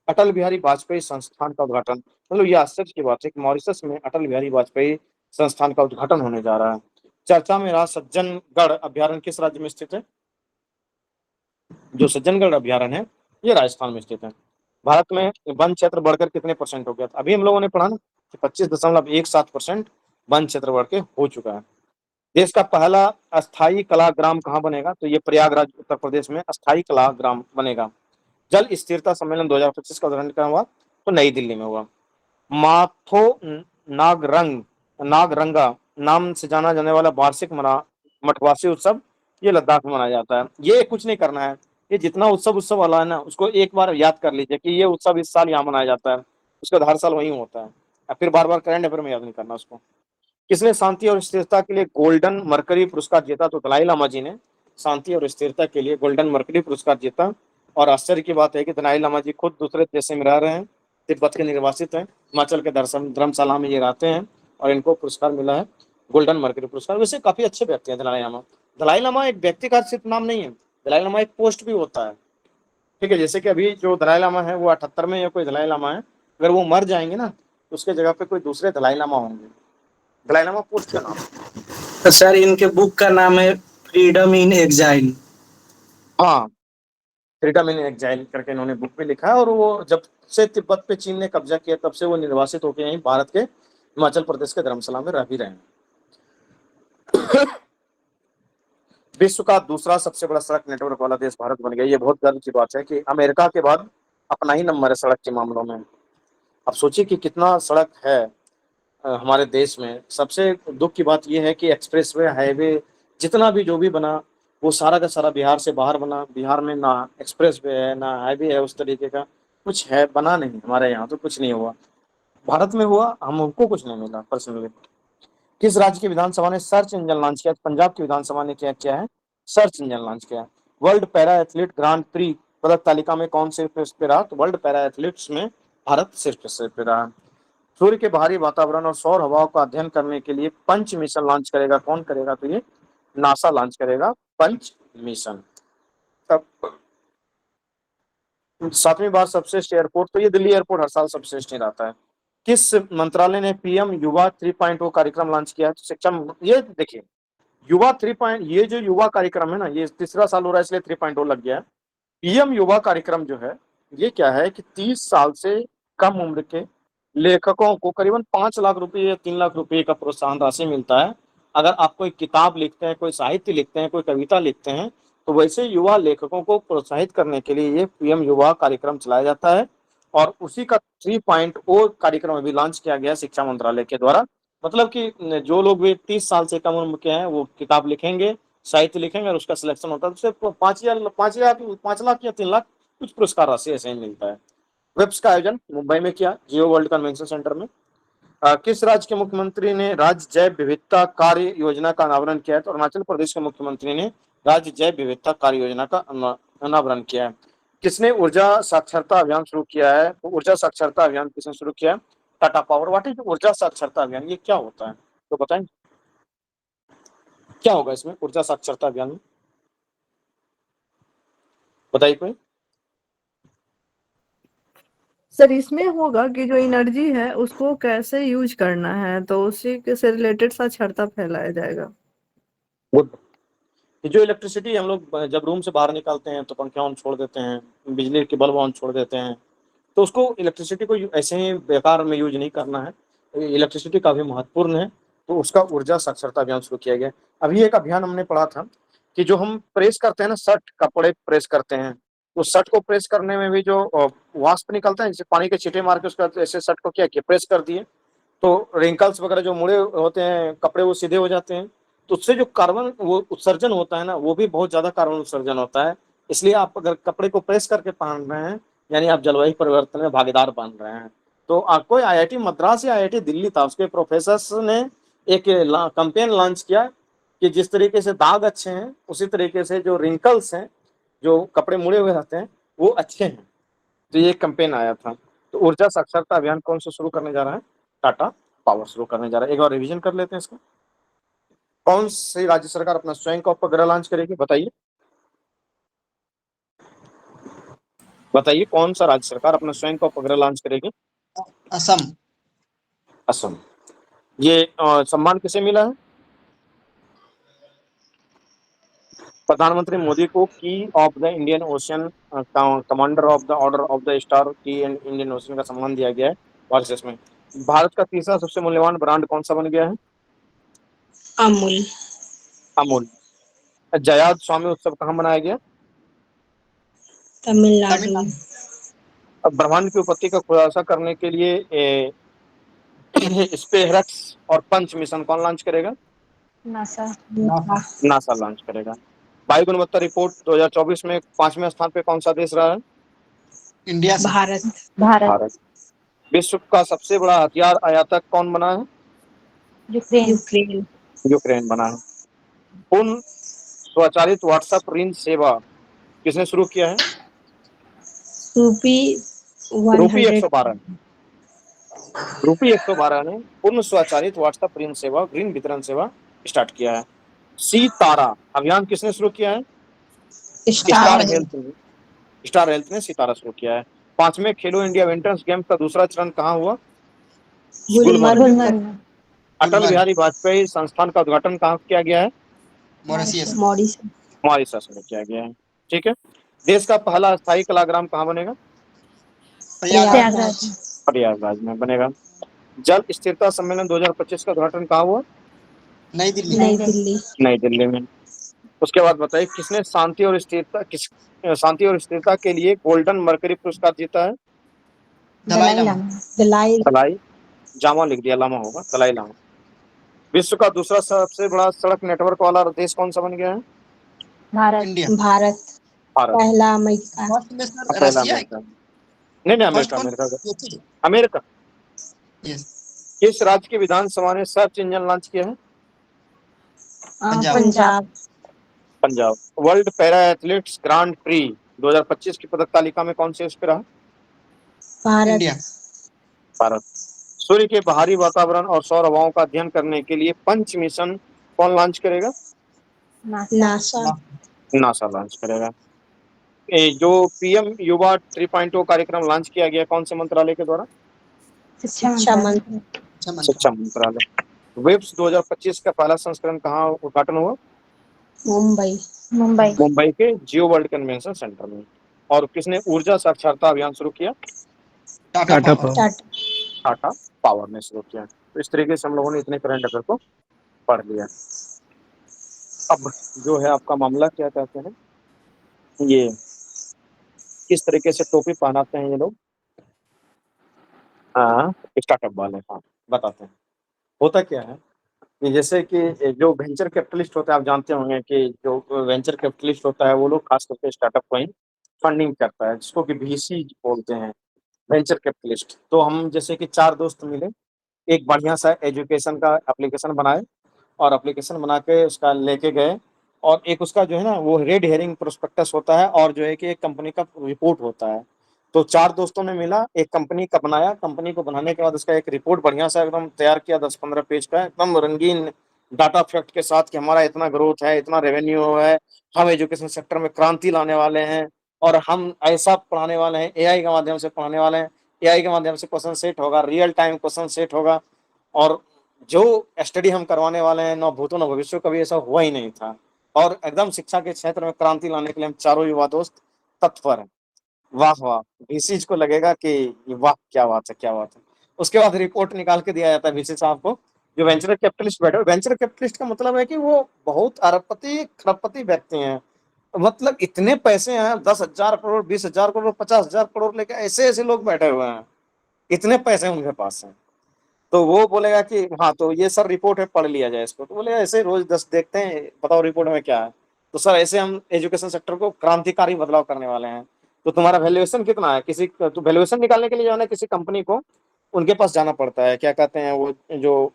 अटल बिहारी वाजपेयी संस्थान का उद्घाटन, मतलब ये आश्चर्य की बात है कि मॉरिशस में अटल बिहारी वाजपेयी संस्थान का उद्घाटन होने जा रहा है। चर्चा में रहा सज्जनगढ़ अभ्यारण्य किस राज्य में स्थित है, जो सज्जनगढ़ अभ्यारण्य है ये राजस्थान में स्थित है। भारत में वन क्षेत्र बढ़कर कितने परसेंट हो गया था, अभी हम लोगों ने पढ़ा ना कि 25.17% वन क्षेत्र बढ़ के हो चुका है। देश का पहला अस्थाई कला ग्राम कहाँ बनेगा, तो ये प्रयागराज उत्तर प्रदेश में अस्थाई कला ग्राम बनेगा। जल स्थिरता सम्मेलन 2025 का उद्घाटन कहाँ हुआ, तो नई दिल्ली में हुआ। माथो नागरंगा नाम से जाना जाने वाला वार्षिक मठवासी उत्सव ये लद्दाख में मनाया जाता है। ये कुछ नहीं करना है, ये जितना उत्सव वाला है ना उसको एक बार याद कर लीजिए कि ये उत्सव इस साल यहाँ मनाया जाता है, उसके बाद हर साल वहीं होता है, फिर बार बार करंट अफेयर में याद नहीं करना उसको। किसने शांति और स्थिरता के लिए गोल्डन मरकरी पुरस्कार जीता, तो दलाई लामा जी ने शांति और स्थिरता के लिए गोल्डन मरकरी पुरस्कार जीता। और आश्चर्य की बात है कि दलाई लामा जी खुद दूसरे देश में रह रहे हैं, तिब्बत के निर्वासित हैं, हिमाचल के धर्मशाला में ये रहते हैं और इनको पुरस्कार मिला है गोल्डन मर्करी पुरस्कार। वैसे काफी अच्छे व्यक्ति हैं दलाई लामा। दलाई लामा एक व्यक्ति का सिर्फ नाम नहीं है, दलाई लामा एक पोस्ट भी होता है, ठीक है। जैसे कि अभी जो दलाई लामा है वो 78 में या कोई दलाई लामा है, अगर वो मर जाएंगे ना तो उसके जगह पे कोई दूसरे दलाई लामा होंगे। दलाई लामा पोस्ट का नाम है। तो सर इनके बुक का नाम है फ्रीडम इन एग्जाइल। हाँ, फ्रीडम इन एग्जाइल करके इन्होंने बुक में लिखा है। और वो जब से तिब्बत पे चीन ने कब्जा किया तब से वो निर्वासित होकर यहीं भारत के हिमाचल प्रदेश के धर्मशाला में रह भी रहे हैं। विश्व का दूसरा सबसे बड़ा सड़क नेटवर्क वाला देश भारत बन गया। ये बहुत गर्व की बात है कि अमेरिका के बाद अपना ही नंबर है सड़क के मामलों में। अब सोचिए कि कितना सड़क है हमारे देश में। सबसे दुख की बात यह है कि एक्सप्रेसवे, हाईवे जितना भी जो भी बना वो सारा का सारा बिहार से बाहर बना। बिहार में ना एक्सप्रेसवे है ना हाईवे है, उस तरीके का कुछ है बना नहीं। हमारे यहाँ तो कुछ नहीं हुआ, भारत में हुआ, हमको कुछ नहीं मिला पर्सनली। किस राज्य की विधानसभा ने सर्च इंजन लॉन्च किया? पंजाब की विधानसभा ने क्या किया है? सर्च इंजन लॉन्च किया। World para athlete grand pre पदक तालिका में कौन से पे रहा? तो वर्ल्ड पैरा एथलीट्स में भारत शीर्ष पे रहा। सूर्य के बाहरी वातावरण और सौर हवाओं का अध्ययन करने के लिए पंच मिशन लॉन्च करेगा। कौन करेगा? तो ये नासा लॉन्च करेगा पंच मिशन। तब 7वीं बार सर्वश्रेष्ठ एयरपोर्ट, तो ये दिल्ली एयरपोर्ट हर साल सर्वश्रेष्ठ ही रहता है। किस मंत्रालय ने पीएम युवा 3.0 कार्यक्रम लॉन्च किया है? तो शिक्षा, ये देखिए युवा 3. ये जो युवा कार्यक्रम है ना, ये तीसरा साल हो रहा है इसलिए 3.0 लग गया है। पीएम युवा कार्यक्रम जो है ये क्या है कि 30 साल से कम उम्र के लेखकों को करीबन 5 लाख रुपए या 3 लाख रुपए का प्रोत्साहन राशि मिलता है। अगर आप कोई किताब लिखते हैं, कोई साहित्य लिखते हैं, कोई कविता लिखते हैं, तो वैसे युवा लेखकों को प्रोत्साहित करने के लिए ये पीएम युवा कार्यक्रम चलाया जाता है। और उसी का 3.0 कार्यक्रम अभी लॉन्च किया गया शिक्षा मंत्रालय के द्वारा। मतलब कि जो लोग भी 30 साल से कम उम्र के हैं वो किताब लिखेंगे, साहित्य लिखेंगे और उसका सिलेक्शन होता है तो सिर्फ 5 लाख या 3 लाख कुछ पुरस्कार राशि ऐसे ही मिलता है। वेब्स का आयोजन मुंबई में किया, जियो वर्ल्ड कन्वेंशन सेंटर में। किस राज्य के मुख्यमंत्री ने राज्य जैव विविधता कार्य योजना का अनावरण किया है? तो अरुणाचल प्रदेश के मुख्यमंत्री ने राज्य जैव विविधता कार्य योजना का अनावरण किया है। किसने ऊर्जा साक्षरता अभियान शुरू किया है? तो ऊर्जा साक्षरता अभियान किसने शुरू किया है? टाटा पावर। व्हाट इज ऊर्जा साक्षरता अभियान, ये क्या होता है तो बताएं, क्या होगा इसमें ऊर्जा साक्षरता अभियान में? बताइए कोई। सर इसमें होगा कि जो एनर्जी है उसको कैसे यूज करना है, तो उसी के से रिलेटेड साक्षरता फैलाया जाएगा। गुड। जो इलेक्ट्रिसिटी हम लोग जब रूम से बाहर निकलते हैं तो पंखे ऑन छोड़ देते हैं, बिजली के बल्ब ऑन छोड़ देते हैं, तो उसको इलेक्ट्रिसिटी को ऐसे ही बेकार में यूज नहीं करना है। इलेक्ट्रिसिटी काफी महत्वपूर्ण है, तो उसका ऊर्जा साक्षरता अभियान शुरू किया गया। अभी एक अभियान हमने पढ़ा था कि जो हम प्रेस करते हैं ना, शर्ट कपड़े प्रेस करते हैं, तो शर्ट को प्रेस करने में भी जो वाष्प निकलता है, जैसे पानी के छींटे मार के उसका ऐसे शर्ट को क्या किया, प्रेस कर दिए, तो रिंकल्स वगैरह जो मुड़े होते हैं कपड़े वो सीधे हो जाते हैं। तो उससे जो कार्बन वो उत्सर्जन होता है ना, वो भी बहुत ज्यादा कार्बन उत्सर्जन होता है। इसलिए आप अगर कपड़े को प्रेस करके पहन रहे हैं यानी आप जलवायु परिवर्तन में भागीदार बन रहे हैं। तो कोई आईआईटी मद्रास या आईआईटी दिल्ली था, उसके प्रोफेसर ने एक कैंपेन लॉन्च किया कि जिस तरीके से दाग अच्छे हैं उसी तरीके से जो रिंकल्स हैं, जो कपड़े मुड़े हुए रहते हैं, वो अच्छे हैं। तो ये कैंपेन आया था। तो ऊर्जा साक्षरता अभियान कौन सा शुरू करने जा रहा है? टाटा पावर शुरू करने जा रहा है। एक बार रिवीजन कर लेते हैं इसका। कौन सी राज्य सरकार अपना स्वयं का उपग्रह लॉन्च करेगी? बताइए बताइए, कौन सा राज्य सरकार अपना स्वयं का उपग्रह लॉन्च करेगी? असम। असम। ये सम्मान किसे मिला है? प्रधानमंत्री मोदी को की of the Indian ocean commander of the order of the star की इंडियन ओशन का सम्मान दिया गया है भारत में। भारत का तीसरा सबसे मूल्यवान ब्रांड कौन सा बन गया है? अमूल। अमूल। जयाद स्वामी उत्सव कहाँ मनाया गया? तमिलनाडु। अब ब्रह्मांड की उत्पत्ति का खुलासा करने के लिए स्पेसएक्स और पंच मिशन कौन लॉन्च करेगा? नासा। नासा लॉन्च करेगा। वायु गुणवत्ता रिपोर्ट 2024 में 5वें स्थान पे कौन सा देश रहा है? India sir. भारत। विश्व का सबसे बड़ा हथियार आयातक कौन बना है? यूक्रेन। यूक्रेन बना है। पूर्ण स्वचालित व्हाट्सएप ऋण सेवा किसने शुरू किया है? रूपी रूपी 100। 112 रूपी 112 ने पूर्ण स्वचालित व्हाट्सएप ऋण सेवा ऋण वितरण सेवा स्टार्ट किया है। सी तारा अभियान किसने शुरू किया है? स्टार स्टार हेल्थ ने सितारा शुरू किया है। 5वें खेलो इंडिया विंटर्स गेम्स का दूसरा चरण कहाँ हुआ? गुलमर्ग। गुलमर्ग अटल गुलमर्ग बिहारी वाजपेयी संस्थान का उद्घाटन कहाँ किया गया है? मॉरिशियस मॉरिशस मॉरिशस में किया गया है। ठीक है। देश का पहला स्थायी कलाग्राम कहाँ बनेगा? प्रयागराज प्रयागराज में बनेगा। जल स्थिरता सम्मेलन 2025 का उद्घाटन कहाँ हुआ? नई दिल्ली नई दिल्ली नई दिल्ली में। उसके बाद बताइए किसने शांति और स्थिरता के लिए गोल्डन मर्करी पुरस्कार जीता है? दलाई लामा दलाई दलाई जामा लिख दिया, लामा होगा, दलाई लामा। विश्व का दूसरा सबसे बड़ा सड़क नेटवर्क वाला देश कौन सा बन गया है? इंडिया भारत भारत। पहला अमेरिका फर्स्ट में सर पहला रसिया है अमेरिका। नहीं नहीं, फर्स्ट अमेरिका कौन अमेरिका अमेरिका। यस किस राज्य की विधानसभा ने सर्च इंजन लॉन्च किया है? Punjab Punjab. World para athletics grand pre 2025 की पदक तालिका में कौन से देश पे रहा? इंडिया भारत। सूर्य के बाहरी वातावरण और सौर हवाओं का अध्ययन करने के लिए पंच मिशन कौन लॉन्च करेगा? नासा नासा लॉन्च करेगा। जो पीएम युवा 3.0 कार्यक्रम लॉन्च किया गया कौन से मंत्रालय के द्वारा? शिक्षा मंत्री शिक्षा मंत्रालय। वेब्स 2025 का पहला संस्करण कहाँ उद्घाटन हुआ? मुंबई मुंबई के जियो वर्ल्ड कन्वेंशन सेंटर में। और किसने ऊर्जा साक्षरता अभियान शुरू किया? टाटा पावर टाटा पावर ने शुरू किया। तो इस तरीके से हम लोगों ने इतने करंट अफेयर को पढ़ लिया। अब जो है आपका मामला क्या कहते हैं, ये किस तरीके से टोपी पहनाते हैं ये लोग? हाँ, स्टार्टअप वाले। हाँ, बताते हैं। होता क्या है कि जैसे कि जो वेंचर कैपिटलिस्ट होता है, आप जानते होंगे कि जो वेंचर कैपिटलिस्ट होता है वो लोग खास करके स्टार्टअप को ही फंडिंग करता है, जिसको कि वीसी बोलते हैं, वेंचर कैपिटलिस्ट। तो हम जैसे कि 4 दोस्त मिले, एक बढ़िया सा एजुकेशन का एप्लीकेशन बनाए और एप्लीकेशन बना के उसका लेके गए, और एक उसका जो है ना वो रेड हेरिंग प्रोस्पेक्टस होता है, और जो है कि एक कंपनी का रिपोर्ट होता है। तो 4 दोस्तों ने मिला, एक कंपनी का बनाया, कंपनी को बनाने के बाद उसका एक रिपोर्ट बढ़िया सा एकदम तैयार किया, 10-15 पेज का, एकदम रंगीन डाटा फैक्ट के साथ कि हमारा इतना ग्रोथ है, इतना रेवेन्यू है, हम एजुकेशन सेक्टर में क्रांति लाने वाले हैं, और हम ऐसा पढ़ाने वाले हैं, एआई के माध्यम से पढ़ाने वाले हैं, एआई के माध्यम से क्वेश्चन सेट होगा, रियल टाइम क्वेश्चन सेट होगा, और जो स्टडी हम करवाने वाले हैं न भूतो न भविष्य, कभी ऐसा हुआ ही नहीं था, और एकदम शिक्षा के क्षेत्र में क्रांति लाने के लिए हम चारों युवा दोस्त तत्पर हैं। वाह वाह, वीसी को लगेगा कि वाह क्या बात है, क्या बात है। उसके बाद रिपोर्ट निकाल के दिया जाता है वीसी साहब को, जो वेंचर कैपिटलिस्ट बैठे। वेंचर कैपिटलिस्ट का मतलब है कि वो बहुत अरबपति खरबपति व्यक्ति हैं, मतलब इतने पैसे हैं, 10,000 करोड़, 20,000 करोड़, 50,000 करोड़ लेके ऐसे ऐसे लोग बैठे हुए हैं, इतने पैसे उनके पास हैं। तो वो बोलेगा कि हाँ तो ये सर रिपोर्ट है, पढ़ लिया जाए इसको। तो बोलेगा ऐसे रोज 10 देखते हैं, बताओ रिपोर्ट में क्या है। तो सर ऐसे हम एजुकेशन सेक्टर को क्रांतिकारी बदलाव करने वाले हैं। तो तुम्हारा वैल्यूएशन कितना है, किसी तो वैल्यूएशन निकालने के लिए जो है ना किसी कंपनी को उनके पास जाना पड़ता है, क्या कहते हैं वो जो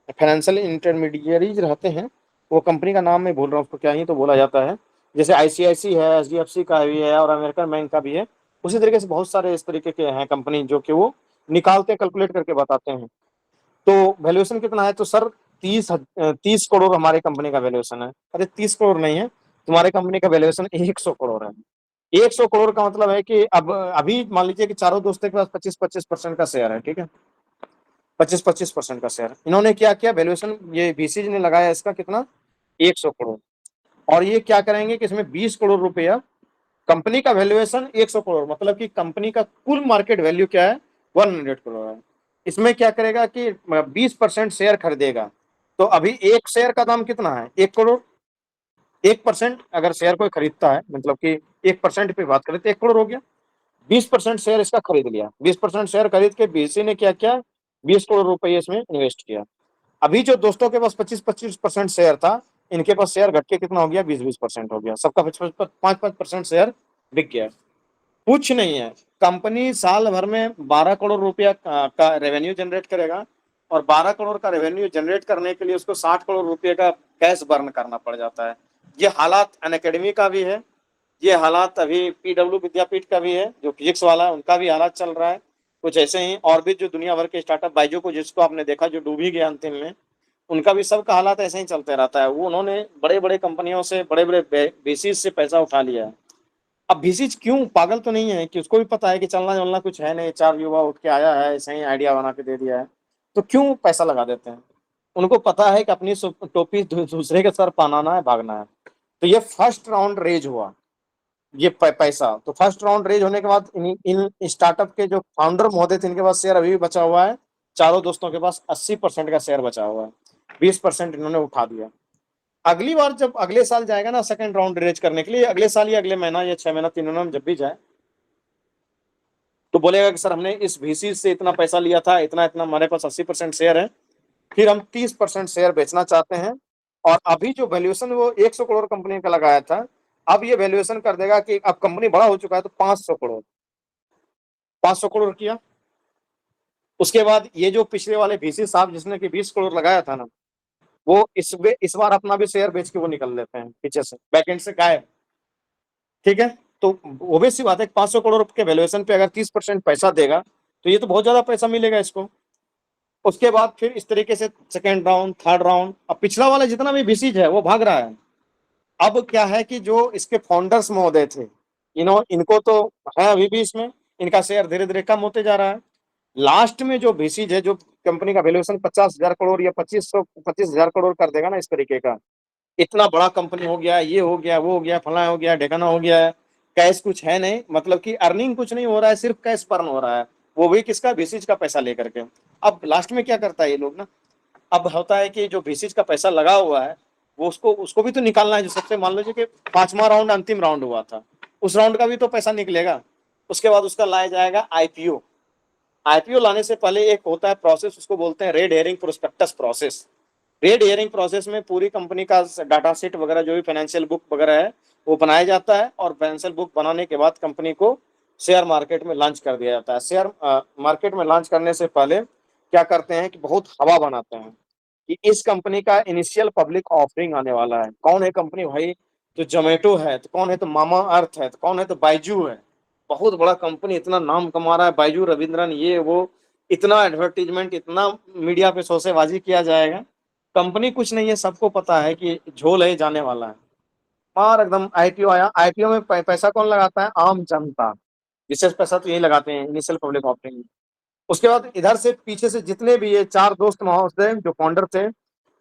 फाइनेंशियल इंटरमीडिएरीज रहते हैं, वो कंपनी का नाम मैं भूल रहा हूँ उसको क्या ही तो बोला जाता है, जैसे आईसीआईसी है, एचडीएफसी का भी है और अमेरिकन बैंक का भी है। उसी तरीके से बहुत सारे इस तरीके के हैं कंपनी जो कि वो निकालते कैलकुलेट करके बताते हैं। तो वैल्यूएशन कितना है, तो सर 30 करोड़ हमारी कंपनी का वैल्यूएशन है। अरे 30 करोड़ नहीं है, तुम्हारे कंपनी का वैल्यूएशन 100 करोड़ है। 100 करोड़ का मतलब है कि अब अभी मान लीजिए कि चारों दोस्तों के पास 25-25% का शेयर है, ठीक है, 25-25% का शेयर। इन्होंने क्या किया, वैल्यूएशन ये वीसी ने लगाया इसका कितना, 100 करोड़। और ये क्या करेंगे कि इसमें 20 करोड़ रुपया, कंपनी का वैल्यूएशन 100 करोड़, मतलब कि कंपनी का कुल मार्केट वैल्यू क्या है, 100 करोड़ है। इसमें क्या करेगा कि 20% शेयर खरीदेगा। तो अभी एक शेयर का दाम कितना है, 1 करोड़। 1% अगर शेयर कोई खरीदता है, मतलब कि 1% पे बात करें तो 1 करोड़ हो गया। 20% शेयर इसका खरीद लिया, 20% शेयर खरीद के बीसी ने क्या किया, 20 करोड़ रुपए इसमें इन्वेस्ट किया। अभी जो दोस्तों के पास 25-25% शेयर था, इनके पास शेयर घट के कितना हो गया, 20-20% हो गया, सबका 5-5% शेयर बिक गया। कुछ नहीं है, कंपनी साल भर में 12 करोड़ रुपया का रेवेन्यू जनरेट करेगा, और 12 करोड़ का रेवेन्यू जनरेट करने के लिए उसको 60 करोड़ रुपए का कैश बर्न करना पड़ जाता है। ये हालात अनअकैडमी का भी है, ये हालात अभी पीडब्ल्यू विद्यापीठ का भी है, जो फिजिक्स वाला है, उनका भी हालात चल रहा है कुछ ऐसे ही। और भी जो दुनिया भर के स्टार्टअप, बाइजू को जिसको आपने देखा जो डूब ही गया अंतिम में, उनका भी सबका हालात ऐसे ही चलते रहता है। वो उन्होंने बड़े बड़े कंपनियों से, बड़े बड़े बेसिस से पैसा उठा लिया है। अब बीसीज क्यों पागल तो नहीं है कि उसको भी पता है कि चलना चलना कुछ है नहीं, 4 युवा उठ के आया है, ऐसे ही आइडिया बना के दे दिया है, तो क्यों पैसा लगा देते हैं? उनको पता है कि अपनी टोपी दूसरे के सर पहनाना है, भागना है। तो ये फर्स्ट राउंड रेज हुआ, ये पैसा। तो फर्स्ट राउंड रेज होने के बाद इन स्टार्टअप के जो फाउंडर महोदय थे, इनके पास शेयर अभी भी बचा हुआ है। चारों दोस्तों के पास 80% का शेयर बचा हुआ है, 20% इन्होंने उठा दिया। अगली बार जब अगले साल जाएगा ना सेकंड राउंड रेज करने के लिए, अगले साल या अगले महीना या 6 महीना 3 महीना में जब भी जाए, तो बोलेगा कि सर हमने इस वीसी से इतना पैसा लिया था, इतना इतना हमारे पास 80% शेयर है, फिर हम 30% शेयर बेचना चाहते हैं। और अभी जो वैल्यूएशन वो 100 करोड़ कंपनी का लगाया था, अब ये वैल्यूएशन कर देगा कि अब कंपनी बड़ा हो चुका है तो 500 करोड़, 500 करोड़ किया। उसके बाद ये जो पिछले वाले वीसी साहब जिसने कि 20 करोड़ लगाया था ना, वो इस बार अपना भी शेयर बेच के वो निकल लेते हैं पीछे से, बैकएंड से गायब। ठीक है, तो वो सी बात है, 500 करोड़ के वैल्यूएशन पे अगर 30% पैसा देगा तो ये तो बहुत ज्यादा पैसा मिलेगा इसको। उसके बाद फिर इस तरीके से सेकेंड राउंड, थर्ड राउंड। अब पिछला वाला जितना भी वीसीज है वो भाग रहा है। अब क्या है कि जो इसके फाउंडर्स महोदय थे, इनको तो है अभी भी इसमें, इनका शेयर धीरे धीरे कम होते जा रहा है। लास्ट में जो वीसीज है, जो कंपनी का वैल्यूएशन 50,000 करोड़ या 25,000 करोड़ कर देगा ना, इस तरीके का, इतना बड़ा कंपनी हो गया, ये हो गया, वो हो गया, फला हो गया, ढेकाना हो गया है, कैश कुछ है नहीं, मतलब कि अर्निंग कुछ नहीं हो रहा है, सिर्फ कैश बर्न हो रहा है, वो भी किसका, वीसीज का पैसा लेकर के। अब लास्ट में क्या करता है ये लोग ना, अब होता है कि जो वीसीज का पैसा लगा हुआ है वो उसको भी तो निकालना है। जो सबसे, मान लीजिए कि 5वां राउंड अंतिम राउंड हुआ था, उस राउंड का भी तो पैसा निकलेगा। उसके बाद उसका लाया जाएगा आईपीओ। आईपीओ लाने से पहले एक होता है प्रोसेस, उसको बोलते हैं red hearing prospectus process. Red hearing process में पूरी कंपनी का डाटा सेट वगैरह, जो भी फाइनेंशियल बुक वगैरह है, वो बनाया जाता है। और फाइनेंशियल बुक बनाने के बाद कंपनी को शेयर मार्केट में लॉन्च कर दिया जाता है। शेयर मार्केट में लॉन्च करने से पहले क्या करते हैं कि बहुत हवा बनाते हैं कि इस कंपनी का इनिशियल पब्लिक ऑफरिंग आने वाला है। कौन है कंपनी भाई? तो जोमेटो है, तो कौन है? तो मामा अर्थ है, तो कौन है? तो बाइजू है। बहुत बड़ा कंपनी, इतना नाम कमा रहा है बाइजू, रविंद्रन, ये वो, इतना एडवर्टीजमेंट, इतना मीडिया पे शोसेबाजी किया जाएगा। कंपनी कुछ नहीं है, सबको पता है कि झोल है, जाने वाला है। और एकदम आईपीओ आया। आईपीओ में पैसा कौन लगाता है? आम जनता। विशेष पैसा तो यही लगाते हैं इनिशियल पब्लिक ऑफरिंग। उसके बाद इधर से पीछे से जितने भी ये 4 दोस्त महोदय जो फाउंडर थे,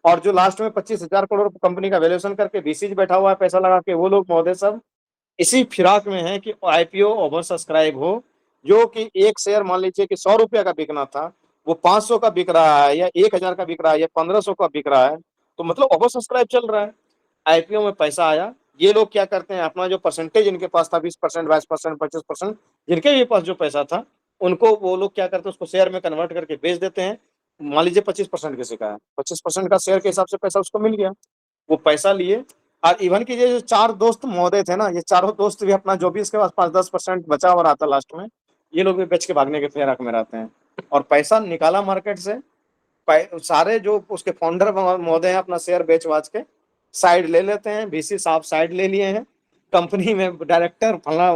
और जो लास्ट में 25,000 करोड़ कंपनी का वैल्यूएशन करके बीसीज बैठा हुआ है पैसा लगा के, वो लोग महोदय सब इसी फिराक में है कि आईपीओ ओवर सब्सक्राइब हो। जो कि एक शेयर मान लीजिए कि 100 रुपया का बिकना था, वो 500 का बिक रहा है, या 1000 का बिक रहा है, या 1500 का बिक रहा है, तो मतलब ओवर सब्सक्राइब चल रहा है। आईपीओ में पैसा आया, ये लोग क्या करते हैं, अपना जो परसेंटेज इनके पास था, 20%, 22%, 25%, जिनके भी पास जो पैसा था, उनको वो लोग क्या करते हैं, उसको शेयर में कन्वर्ट करके बेच देते हैं। मान लीजिए 25% किसी का है, 25% का शेयर के हिसाब से पैसा उसको मिल गया, वो पैसा लिए। और इवन की ये जो 4 दोस्त महोदय थे ना, ये चारों दोस्त भी अपना जो भी इसके पास 5-10% बचा हुआ रहा था लास्ट में, ये लोग भी बेच के भागने के फिराक में रहते हैं। और पैसा निकाला मार्केट से, सारे जो उसके फाउंडर महोदय हैं अपना शेयर बेच बाच के साइड ले लेते हैं। वीसी साहब साइड ले लिए हैं, कंपनी में डायरेक्टर फला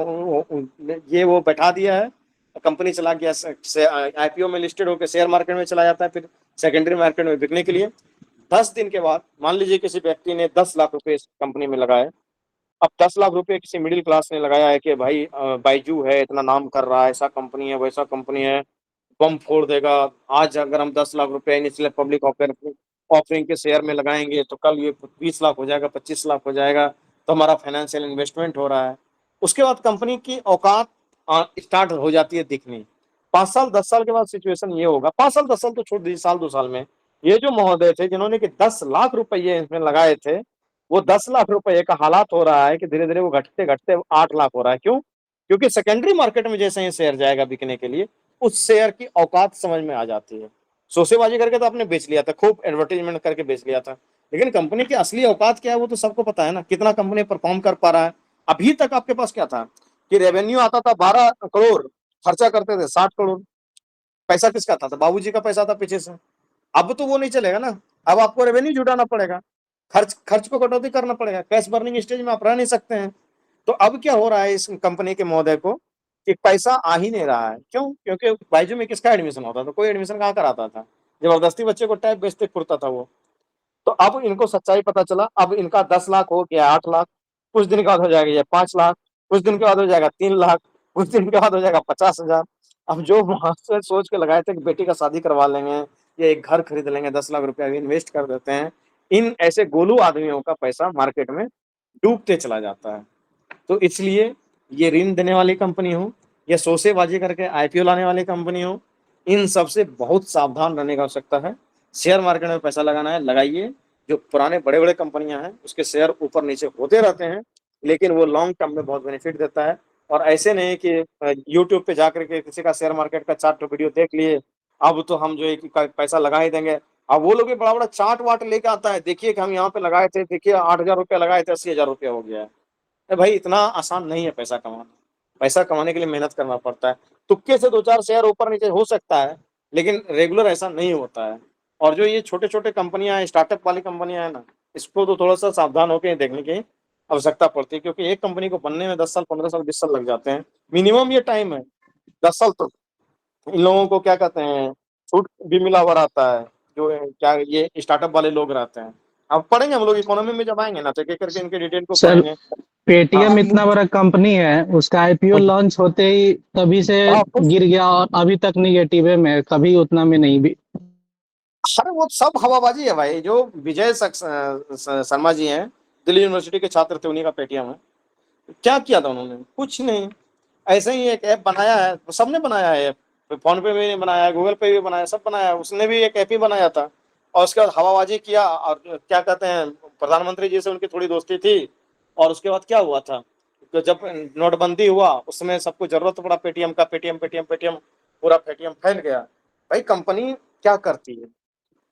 ये वो बैठा दिया है, कंपनी चला गया, आईपीओ में लिस्टेड होकर शेयर मार्केट में चला जाता है, फिर सेकेंडरी मार्केट में बिकने के लिए। 10 दिन के बाद मान लीजिए किसी व्यक्ति ने 10 लाख रुपए इस कंपनी में लगाए। अब 10 लाख रुपए किसी मिडिल क्लास ने लगाया है कि भाई बाइजू है, इतना नाम कर रहा है, ऐसा कंपनी है, वैसा कंपनी है, बम फोड़ देगा। आज अगर हम 10 लाख रुपए इनिशियल पब्लिक ऑफरिंग के शेयर में लगाएंगे तो कल ये 20 लाख हो जाएगा, 25 लाख हो जाएगा, तो हमारा फाइनेंशियल इन्वेस्टमेंट हो रहा है। उसके बाद कंपनी की औकात स्टार्ट हो जाती है दिखनी। 5 साल 10 साल के बाद सिचुएशन ये होगा, 5 साल 10 साल तो छोड़ दीजिए, साल 2 साल में ये जो महोदय थे जिन्होंने कि 10 लाख रुपए इसमें लगाए थे, वो 10 लाख रुपए का हालात हो रहा है कि धीरे धीरे वो घटते घटते 8 लाख हो रहा है। क्यों? क्योंकि सेकेंडरी मार्केट में जैसे ही शेयर जाएगा बिकने के लिए, उस शेयर की औकात समझ में आ जाती है। शोसेबाजी करके तो आपने बेच लिया था, खूब एडवर्टाइजमेंट करके बेच लिया था, लेकिन कंपनी की असली औकात क्या है वो तो सबको पता है ना, कितना कंपनी परफॉर्म कर पा रहा है। अभी तक आपके पास क्या था कि रेवेन्यू आता था 12 करोड़, खर्चा करते थे 60 करोड़। पैसा किसका था? बाबूजी का पैसा था पीछे से। अब तो वो नहीं चलेगा ना, अब आपको रेवेन्यू जुटाना पड़ेगा, खर्च को कटौती करना पड़ेगा, कैश बर्निंग स्टेज में आप रह नहीं सकते हैं। तो अब क्या हो रहा है इस कंपनी के महोदय को कि पैसा आ ही नहीं रहा है। क्यों? क्योंकि बायजू में किसका एडमिशन होता था? कोई एडमिशन कहाँ कराता था? जबरदस्ती बच्चे को टैब बेचते फिरता था वो। तो अब इनको सच्चाई पता चला, अब इनका 10 लाख हो गया 8 लाख, कुछ दिन के बाद हो जाएगा ये 5 लाख, कुछ दिन के बाद हो जाएगा 3 लाख, कुछ दिन के बाद हो जाएगा 50,000। अब जो वहाँ से सोच के लगाए थे कि बेटी का शादी करवा लेंगे या एक घर खरीद लेंगे, 10 लाख रुपया इन्वेस्ट कर देते हैं, इन ऐसे गोलू आदमियों का पैसा मार्केट में डूबते चला जाता है। तो इसलिए ये ऋण देने वाली कंपनी हो या शोषेबाजी करके आईपीओ लाने वाली कंपनी हो, इन सबसे बहुत सावधान रहने की आवश्यकता है। शेयर मार्केट में पैसा लगाना है, लगाइए। जो पुराने बड़े-बड़े कंपनियां हैं, उसके शेयर ऊपर नीचे होते रहते हैं, लेकिन वो लॉन्ग टर्म में बहुत बेनिफिट देता है। और ऐसे नहीं कि यूट्यूब पे जाकर के किसी का शेयर मार्केट का चार्ट वीडियो देख लिए, अब तो हम जो है कि पैसा लगा ही देंगे। अब वो लोग भी बड़ा-बड़ा चार्ट वार्ट लेके आता है, देखिए कि हम यहाँ पे लगाए थे, देखिए 8,000 रुपया लगाए थे, 80,000 रुपया हो गया है। भाई इतना आसान नहीं है पैसा कमाना। पैसा कमाने के लिए मेहनत करना पड़ता है। तुक्के से 2-4 शेयर ऊपर-नीचे हो सकता है, लेकिन रेगुलर ऐसा नहीं होता है। और जो ये छोटे-छोटे कंपनियाँ हैं, स्टार्टअप वाली कंपनियाँ हैं ना, इसको तो थोड़ा-सा सावधान होके देखने की आवश्यकता पड़ती है, क्योंकि एक कंपनी को बनने में 10 साल, 15 साल, 20 साल लग जाते हैं। मिनिमम ये टाइम है, 10 साल तो इन लोगों को क्या कहते हैं, छूट भी मिला हुआ रहता है, जो क्या ये स्टार्टअप वाले लोग रहते हैं। अब पढ़ेंगे हम लोग इकोनॉमी में जब आएँगे ना, तो एक-एक करके इनके डिटेल को सर पढ़ेंगे। पेटीएम हाँ। इतना बड़ा कंपनी है, उसका आईपीओ लॉन्च होते ही तभी से हाँ, कुछ गिर गया और अभी तक निगेटिव है में, कभी उतना में नहीं भी। अरे वो सब हवाबाजी है भाई। जो विजय शर्मा जी हैं, दिल्ली यूनिवर्सिटी के छात्र थे, उन्हीं का पेटीएम है। क्या किया था उन्होंने? कुछ नहीं। ऐसे ही एक ऐप बनाया है, सबने बनाया है ऐप। फोन पे भी बनाया है, गूगल पे भी बनाया, सब बनाया है। उसने भी एक ऐप ही बनाया था और उसके बाद हवाबाजी किया। और क्या कहते हैं, प्रधानमंत्री जी से उनकी थोड़ी दोस्ती थी। और उसके बाद क्या हुआ था, तो जब नोटबंदी हुआ उसमें सबको जरूरत पड़ा पेटीएम का, पेटीएम पेटीएम पेटीएम, पूरा पेटीएम फैल गया। भाई कंपनी क्या करती है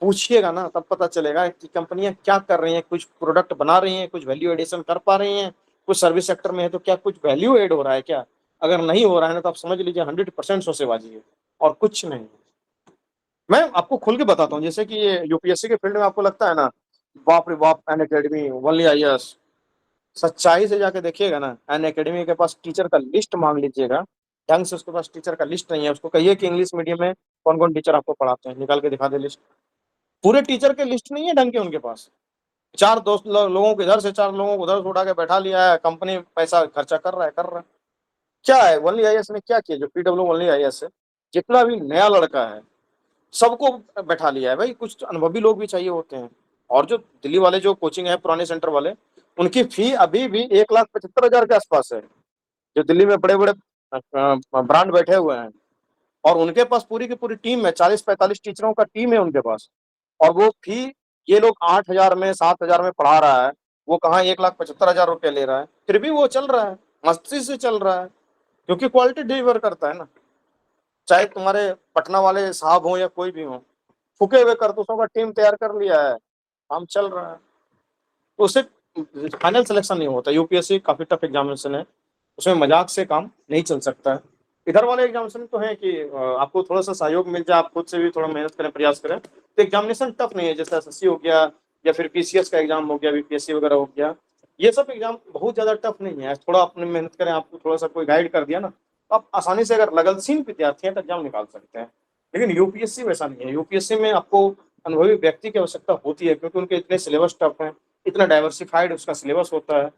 पूछिएगा ना, तब पता चलेगा कि कंपनियां क्या कर रही हैं। कुछ प्रोडक्ट बना रही हैं, कुछ वैल्यू एडिशन कर पा रही हैं, कुछ सर्विस सेक्टर में है तो क्या कुछ वैल्यू एड हो रहा है क्या? अगर नहीं हो रहा है ना, तो आप समझ लीजिए 100% शोषेबाजी है और कुछ नहीं। मैं आपको खुल के बताता हूँ, जैसे कि ये यूपीएससी के फील्ड में आपको लगता है ना, बाप रे बाप, अन अकेडमी, ओनली आईएएस। सच्चाई से जाके देखिएगा ना, अन अकेडमी के पास टीचर का लिस्ट मांग लीजिएगा, ढंग से उसके पास टीचर का लिस्ट नहीं है। उसको कहिए कि इंग्लिश मीडियम में कौन कौन टीचर आपको पढ़ाते हैं, निकाल के दिखा दे लिस्ट। पूरे टीचर के लिस्ट नहीं है ढंग के उनके पास। 4 दोस्त लोगों को इधर से, 4 लोगों को उधर से उठा के बैठा लिया है, कंपनी पैसा खर्चा कर रहा है। क्या है ओनली आईएएस ने क्या किया? जो पीडब्ल्यू ओनली आईएएस है, जितना भी नया लड़का है सबको बैठा लिया है। भाई कुछ अनुभवी लोग भी चाहिए होते हैं। और जो दिल्ली वाले जो कोचिंग है, पुराने सेंटर वाले, उनकी फी अभी भी 1,75,000 के आसपास है। जो दिल्ली में बड़े-बड़े ब्रांड बैठे हुए हैं और उनके पास पूरी की पूरी टीम है, 40-45 टीचरों का टीम है उनके पास। और वो फी ये लोग 8,000 में, 7,000 में पढ़ा रहा है, वो कहाँ 1,75,000 रुपए ले रहा है, फिर भी वो चल रहा है, मस्ती से चल रहा है, क्योंकि क्वालिटी डिलीवर करता है ना। चाहे तुम्हारे पटना वाले साहब हो या कोई भी हो, फूके हुए करतूतों का टीम तैयार कर लिया है, काम चल रहा है, तो उससे फाइनल सिलेक्शन नहीं होता। यूपीएससी काफी टफ एग्जामिनेशन है, उसमें मजाक से काम नहीं चल सकता है। इधर वाले एग्जामिनेशन तो है कि आपको थोड़ा सा सहयोग मिल जाए, आप खुद से भी थोड़ा मेहनत करें, प्रयास करें, तो एग्जामिनेशन टफ नहीं है। जैसे एसएससी हो गया या फिर पीसीएस का एग्जाम हो गया, बीपीएससी वगैरह हो गया, ये सब एग्जाम बहुत ज्यादा टफ नहीं है। थोड़ा अपनी मेहनत करें, आपको थोड़ा सा कोई गाइड कर दिया ना, तो आप आसानी से, अगर लगनशील विद्यार्थी हैं तो एग्जाम निकाल सकते हैं। लेकिन यूपीएससी वैसा नहीं है। यूपीएससी में आपको अनुभवी व्यक्ति की आवश्यकता होती है, क्योंकि उनके इतने सिलेबस टफ है, इतना डाइवर्सिफाइड उसका सिलेबस होता है।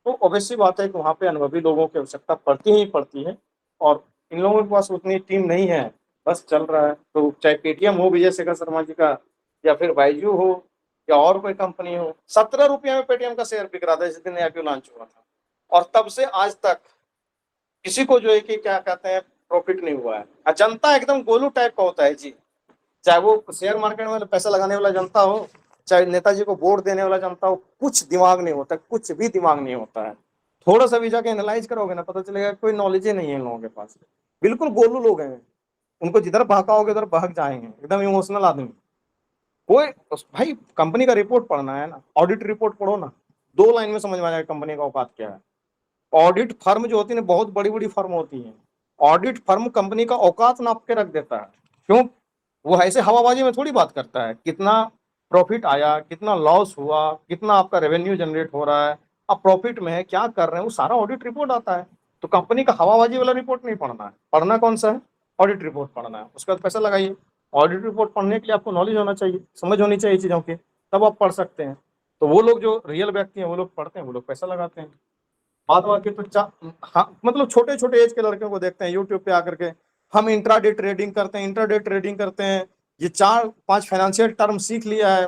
तो ऑब्वियस सी बात है कि वहाँ पे अनुभवी लोगों की आवश्यकता पड़ती ही पड़ती है। और इन लोगों के पास उतनी टीम नहीं है, बस चल रहा है। तो चाहे पेटीएम हो विजय शेखर शर्मा जी का, या फिर बायजू हो, या और कोई कंपनी हो, 17 रुपये में पेटीएम का शेयर बिक रहा था जिस दिन आईपीओ लॉन्च हुआ था, और तब से आज तक किसी को जो है कि क्या कहते हैं प्रॉफिट नहीं हुआ है। जनता एकदम गोलू टाइप का होता है जी, चाहे वो शेयर मार्केट में पैसा लगाने वाला जनता हो, चाहे नेताजी को वोट देने वाला जनता हो, कुछ दिमाग नहीं होता, कुछ भी दिमाग नहीं होता है। थोड़ा सा भी जाके एनालाइज करोगे ना, पता चलेगा कोई नॉलेज ही नहीं है इन लोगों के पास। बिल्कुल गोलू लोग हैं, उनको जिधर बहकाओगे उधर बहक जाएंगे, एकदम इमोशनल आदमी। कोई भाई कंपनी का रिपोर्ट पढ़ना है ना, ऑडिट रिपोर्ट पढ़ो ना, 2 लाइन में समझ में आ जाएगा कंपनी का औकात क्या है। ऑडिट फर्म जो होती है ना, बहुत बड़ी बड़ी फर्म होती है, ऑडिट फर्म कंपनी का औकात नाप के रख देता है। क्यों? वो ऐसे हवाबाजी में थोड़ी बात करता है कितना प्रॉफिट आया, कितना लॉस हुआ, कितना आपका रेवेन्यू जनरेट हो रहा है, अब प्रॉफिट में है, क्या कर रहे हैं, वो सारा ऑडिट रिपोर्ट आता है। तो कंपनी का हवाबाजी वाला रिपोर्ट नहीं पढ़ना है, पढ़ना कौन सा है, ऑडिट रिपोर्ट पढ़ना है। उसके बाद पैसा लगाइए। ऑडिट रिपोर्ट पढ़ने के लिए आपको नॉलेज होना चाहिए, समझ होनी चाहिए चीज़ों की, तब आप पढ़ सकते हैं। तो वो लोग जो रियल व्यक्ति हैं वो लोग पढ़ते हैं, वो लोग पैसा लगाते हैं। बाद बाकी तो हाँ, मतलब छोटे छोटे एज के लड़कियों को देखते हैं यूट्यूब पे आकर के, हम इंट्राडे ट्रेडिंग करते हैं, इंट्राडे ट्रेडिंग करते हैं, ये 4-5 फाइनेंशियल टर्म सीख लिया है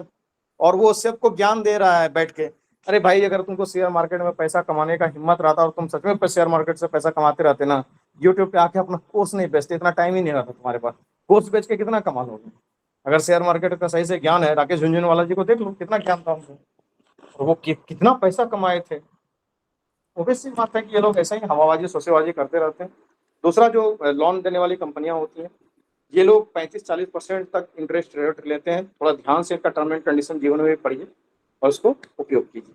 और वो सबको ज्ञान दे रहा है बैठ के। अरे भाई, अगर तुमको शेयर मार्केट में पैसा कमाने का हिम्मत रहता और तुम सच में शेयर मार्केट से पैसा कमाते रहते ना, यूट्यूब पे आके अपना कोर्स नहीं बेचते, इतना टाइम ही नहीं रहता तुम्हारे पास। कोर्स बेच के कितना कमा लोगे? अगर शेयर मार्केट का सही से ज्ञान है, राकेश झुनझुनवाला जी को देख लो, कितना ज्ञान था उनको और वो कितना पैसा कमाए थे। ओबवियसली बात है कि ये लोग ऐसा ही हवाबाजी सोसेबाजी करते रहते हैं। दूसरा, जो लोन देने वाली कंपनियां होती हैं, ये लोग 35-40% तक इंटरेस्ट रेट लेते हैं। थोड़ा ध्यान से इनका टर्म एंड कंडीशन जीवन में पढ़िए और उसको उपयोग कीजिए।